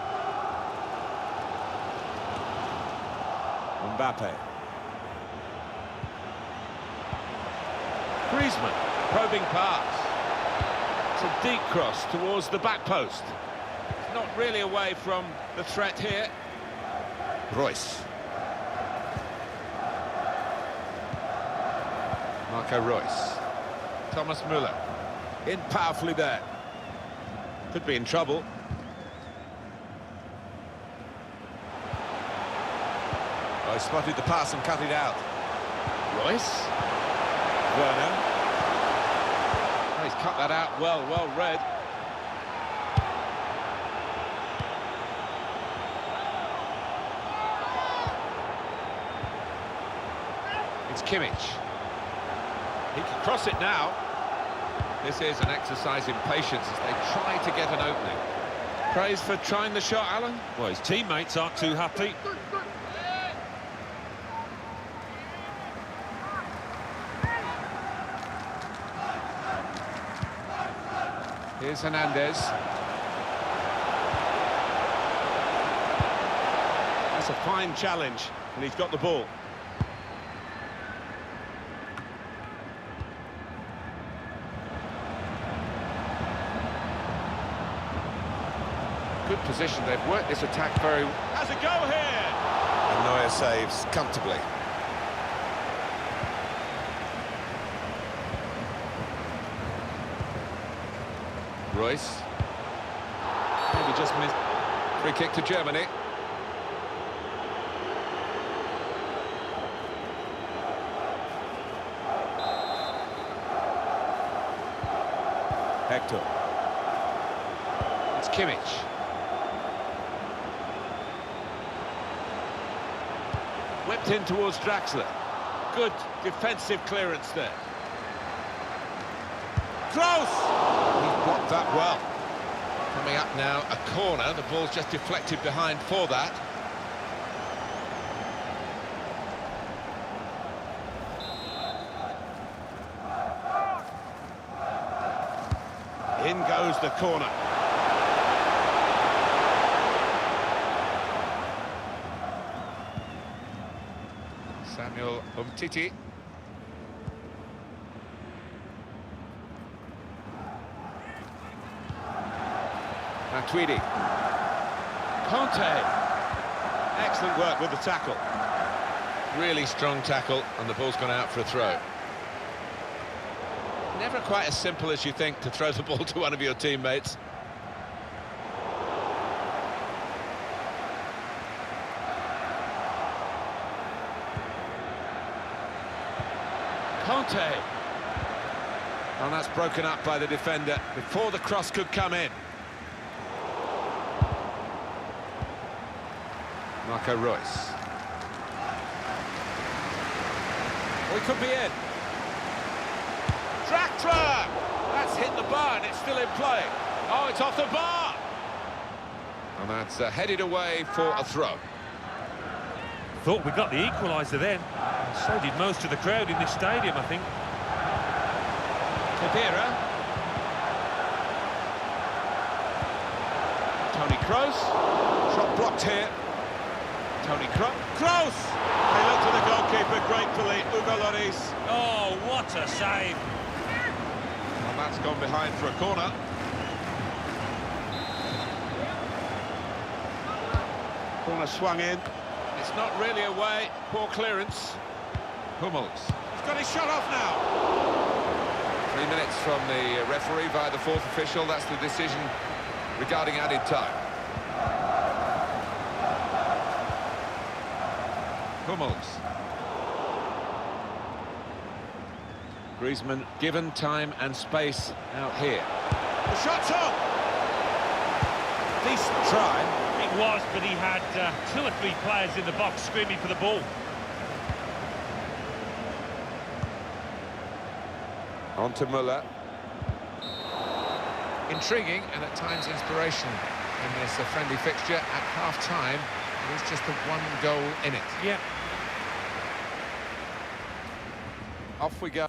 Mbappe. Griezmann, probing pass. It's a deep cross towards the back post. Not really away from the threat here. Reus. Marco Reus. Thomas Müller. In powerfully there. Could be in trouble. Oh, he spotted the pass and cut it out. Reus. Werner. Oh, he's cut that out well read. Kimmich. He can cross it now. This is an exercise in patience as they try to get an opening. Praise for trying the shot, Alan? Well, his teammates aren't too happy. Here's Hernandez. That's a fine challenge, and he's got the ball. Good position, they've worked this attack very well. Has a go here! And Neuer saves comfortably. Royce. Maybe just missed. Free kick to Germany. Hector. It's Kimmich. Whipped in towards Draxler. Good defensive clearance there. Close! He's blocked that well. Coming up now, a corner. The ball's just deflected behind for that. In goes the corner. Samuel Umtiti. Matuidi. Conte. Excellent work with the tackle. Really strong tackle, and the ball's gone out for a throw. Never quite as simple as you think to throw the ball to one of your teammates. Conte. And that's broken up by the defender before the cross could come in. Marco Reus. We could be in. Draxler! That's hit the bar and it's still in play. Oh, it's off the bar! And that's headed away for a throw. Thought we got the equaliser then. So did most of the crowd in this stadium, I think. Kadira. Toni Kroos. Shot blocked here. Toni Kroos. Kroos! They look to the goalkeeper gratefully, Hugo Lloris. Oh, what a save! And that's gone behind for a corner. Corner swung in. It's not really away. Poor clearance. Hummels. He's got his shot off now. 3 minutes from the referee via the fourth official. That's the decision regarding added time. Hummels. Griezmann given time and space out here. The shot's on. Decent try. It was, but he had 2 or 3 players in the box screaming for the ball. On to Müller. Intriguing and at times inspiration in this friendly fixture. At half-time, there's just the 1 goal in it. Yeah. Off we go.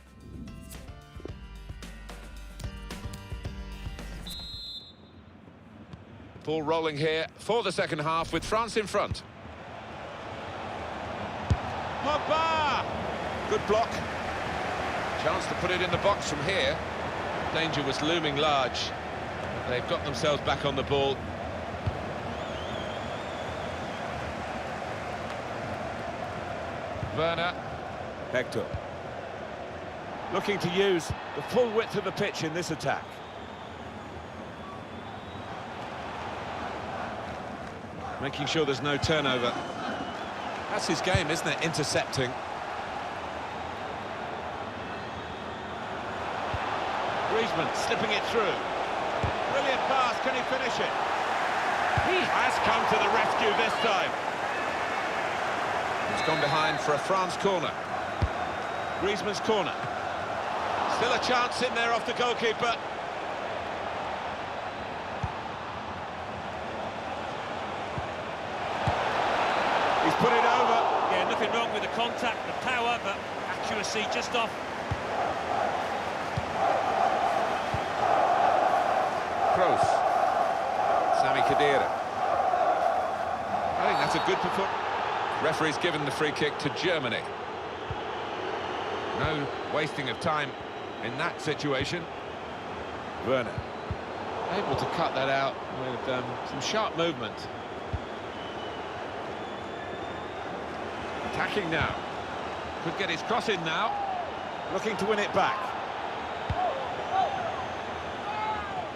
Ball rolling here for the second half with France in front. Pogba! Good block. Chance to put it in the box from here. Danger was looming large. They've got themselves back on the ball. Werner. Hector. Looking to use the full width of the pitch in this attack. Making sure there's no turnover. That's his game, isn't it? Intercepting. Griezmann slipping it through. Brilliant pass, can he finish it? He has come to the rescue this time. It's gone behind for a France corner. Griezmann's corner. Still a chance in there off the goalkeeper. He's put it over. Yeah, nothing wrong with the contact, the power, but accuracy just off. Kroos. Sami Khedira. I think that's a good performance. Referee's given the free kick to Germany. No wasting of time in that situation. Werner. Able to cut that out with some sharp movement. Attacking now. Could get his cross in now. Looking to win it back.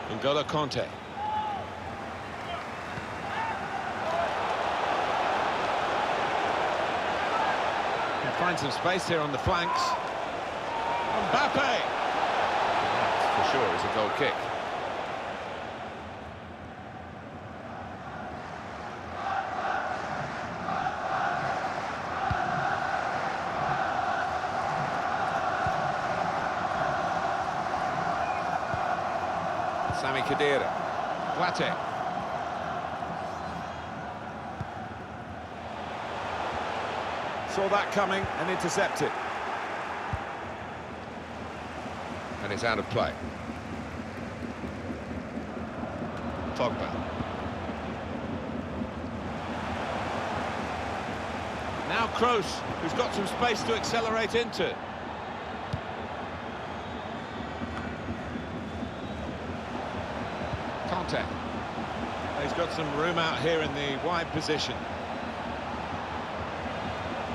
N'Golo Kanté. Can find some space here on the flanks. Mbappe! That, for sure, is a goal kick. Sami Khedira. Watte. Saw that coming and intercepted. And it's out of play. Pogba. Now Kroos, who's got some space to accelerate into. Kanté. He's got some room out here in the wide position.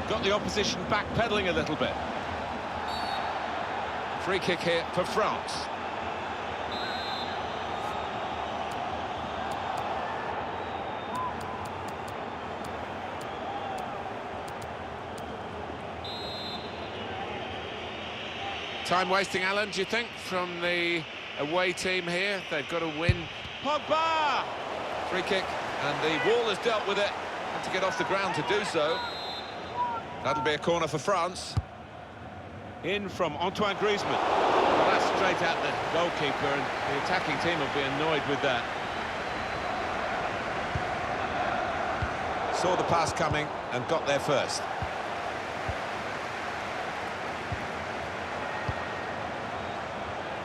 Got the opposition backpedaling a little bit. Free kick here for France. Time wasting, Alan, do you think, from the away team here? They've got to win. Pogba! Free kick, and the wall has dealt with it. Had to get off the ground to do so. That'll be a corner for France. In from Antoine Griezmann. Well, that's straight at the goalkeeper, and the attacking team will be annoyed with that. Saw the pass coming and got there first.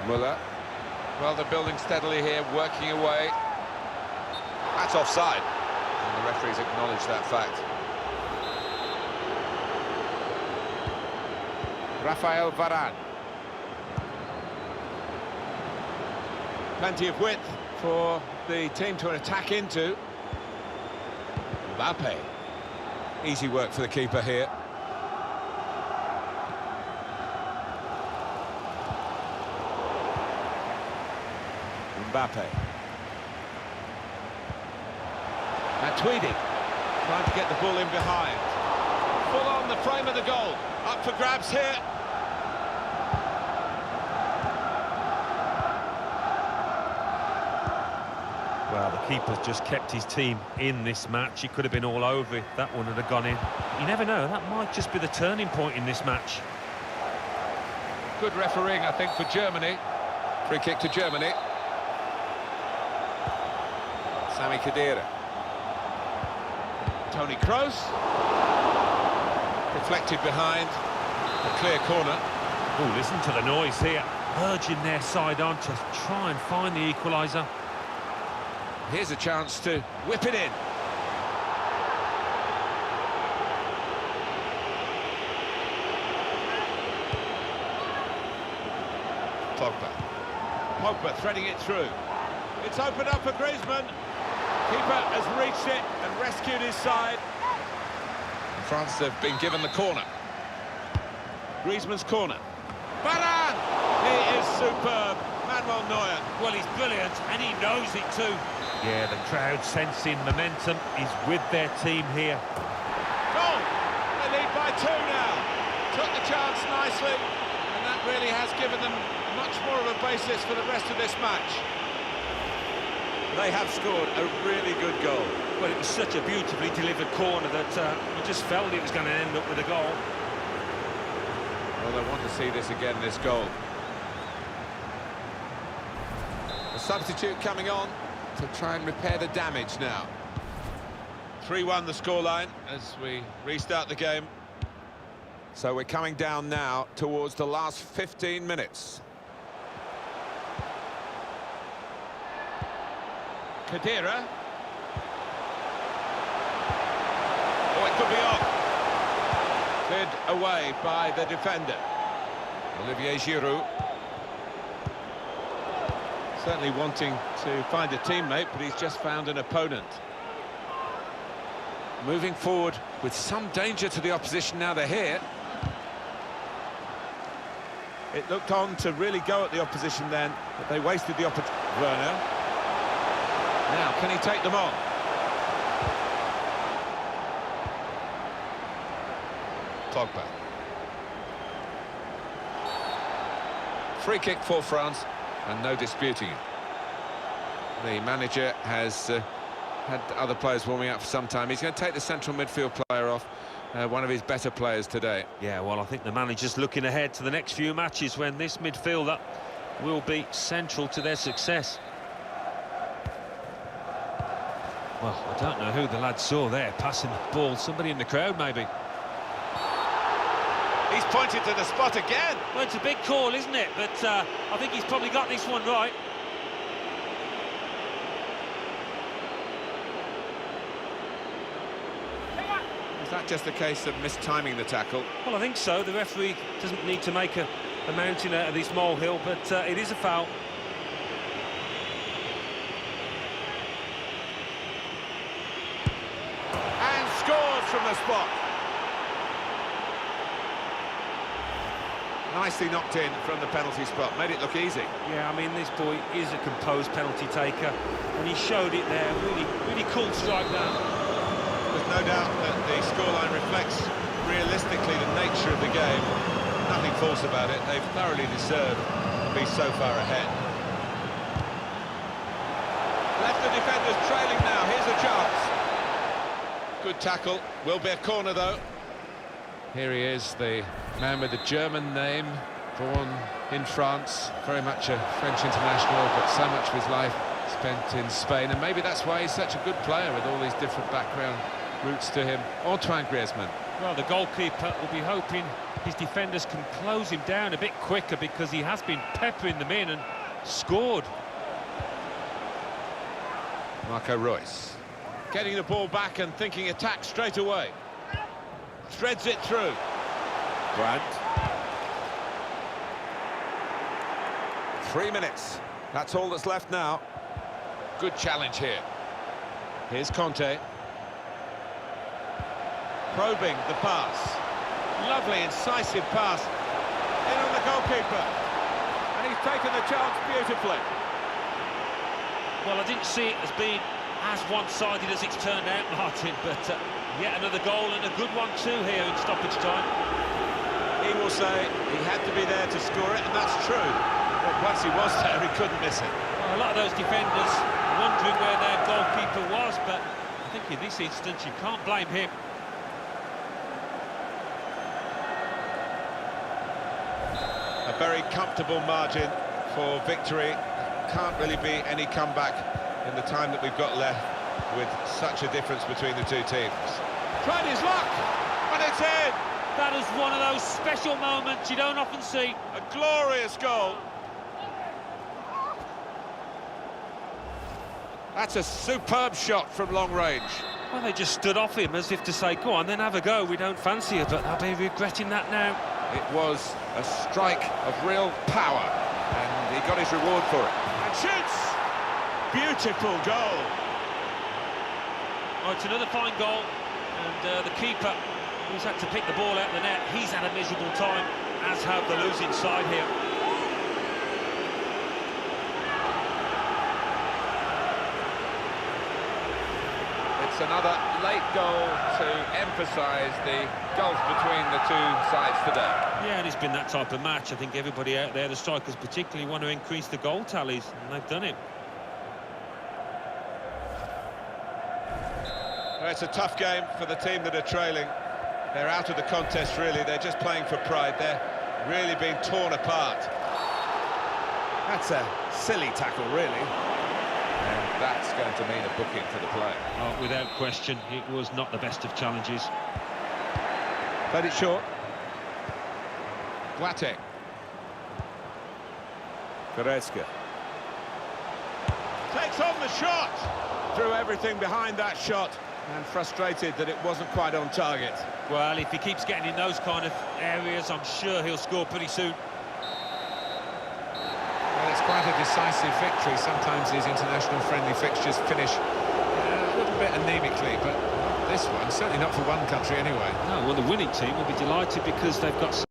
Muller. Well, they're building steadily here, working away. That's offside. And the referees acknowledge that fact. Rafael Varane. Plenty of width for the team to attack into. Mbappe. Easy work for the keeper here. Mbappe. Matuidi trying to get the ball in behind. Full on the frame of the goal. Up for grabs here. Well, the keeper's just kept his team in this match. He could have been all over if that one had gone in. You never know, that might just be the turning point in this match. Good refereeing, I think, for Germany. Free kick to Germany. Sami Khedira. Toni Kroos. Reflected behind. A clear corner. Oh, listen to the noise here. Urging their side on to try and find the equaliser. Here's a chance to whip it in. Pogba threading it through. It's opened up for Griezmann. Keeper has reached it and rescued his side. France have been given the corner. Griezmann's corner. Varane! He is superb. Manuel Neuer. Well, he's brilliant, and he knows it too. Yeah, the crowd sensing momentum is with their team here. Goal! They lead by 2 now. Took the chance nicely, and that really has given them much more of a basis for the rest of this match. They have scored a really good goal. Well, it was such a beautifully delivered corner that you just felt it was going to end up with a goal. Well, they want to see this again, this goal. A substitute coming on to try and repair the damage now. 3-1 the scoreline as we restart the game. So we're coming down now towards the last 15 minutes. Khedira. Oh, it could be off. Cleared away by the defender. Olivier Giroud. Certainly wanting to find a teammate, but he's just found an opponent. Moving forward with some danger to the opposition now they're here. It looked on to really go at the opposition then, but they wasted the opportunity. Werner. Now, can he take them on? Pogba. Free kick for France, and no disputing it. The manager has had other players warming up for some time. He's going to take the central midfield player off, one of his better players today. Yeah, well, I think the manager's looking ahead to the next few matches when this midfielder will be central to their success. Well, I don't know who the lad saw there passing the ball. Somebody in the crowd, maybe. He's pointed to the spot again. Well, it's a big call, isn't it? But I think he's probably got this one right. Is that just a case of mistiming the tackle? Well, I think so. The referee doesn't need to make a mountain out of this molehill, but it is a foul. And scores from the spot. Nicely knocked in from the penalty spot, made it look easy. Yeah, I mean, this boy is a composed penalty taker, and he showed it there. Really cool strike down. There's no doubt that the scoreline reflects realistically the nature of the game. Nothing false about it. They've thoroughly deserved to be so far ahead. Left the defenders trailing now. Here's a chance. Good tackle. Will be a corner, though. Here he is, the man with the German name, born in France, very much a French international, but so much of his life spent in Spain, and maybe that's why he's such a good player with all these different background roots to him. Antoine Griezmann. Well, the goalkeeper will be hoping his defenders can close him down a bit quicker, because he has been peppering them in and scored. Marco Reus getting the ball back and thinking attack straight away. Threads it through. Brandt. 3 minutes. That's all that's left now. Good challenge here. Here's Conte. Probing the pass. Lovely, incisive pass. In on the goalkeeper. And he's taken the chance beautifully. Well, I didn't see it as being as one-sided as it's turned out, Martin, but yet another goal, and a good one too here in stoppage time. He will say he had to be there to score it, and that's true. But once he was there, he couldn't miss it. Well, a lot of those defenders wondering where their goalkeeper was, but I think in this instance you can't blame him. A very comfortable margin for victory. Can't really be any comeback in the time that we've got left, with such a difference between the two teams. Tried his luck, and it's in! That is one of those special moments you don't often see. A glorious goal. That's a superb shot from long range. Well, they just stood off him as if to say, go on, then have a go, we don't fancy it, but they'll be regretting that now. It was a strike of real power, and he got his reward for it. And shoots! Beautiful goal. Oh, it's another fine goal, and the keeper, who's had to pick the ball out of the net, he's had a miserable time, as have the losing side here. It's another late goal to emphasise the gulf between the two sides today. Yeah, and it's been that type of match. I think everybody out there, the strikers particularly, want to increase the goal tallies, and they've done it. Well, it's a tough game for the team that are trailing. They're out of the contest, really. They're just playing for pride. They're really being torn apart. That's a silly tackle, really. And that's going to mean a booking for the play. Oh, without question, it was not the best of challenges. Played it short. Boateng. Goretzka. Takes on the shot. Threw everything behind that shot and frustrated that it wasn't quite on target. Well, if he keeps getting in those kind of areas, I'm sure he'll score pretty soon. Well, it's quite a decisive victory. Sometimes these international friendly fixtures finish a little bit anemically, but this one, certainly not for one country anyway. No, well, the winning team will be delighted because they've got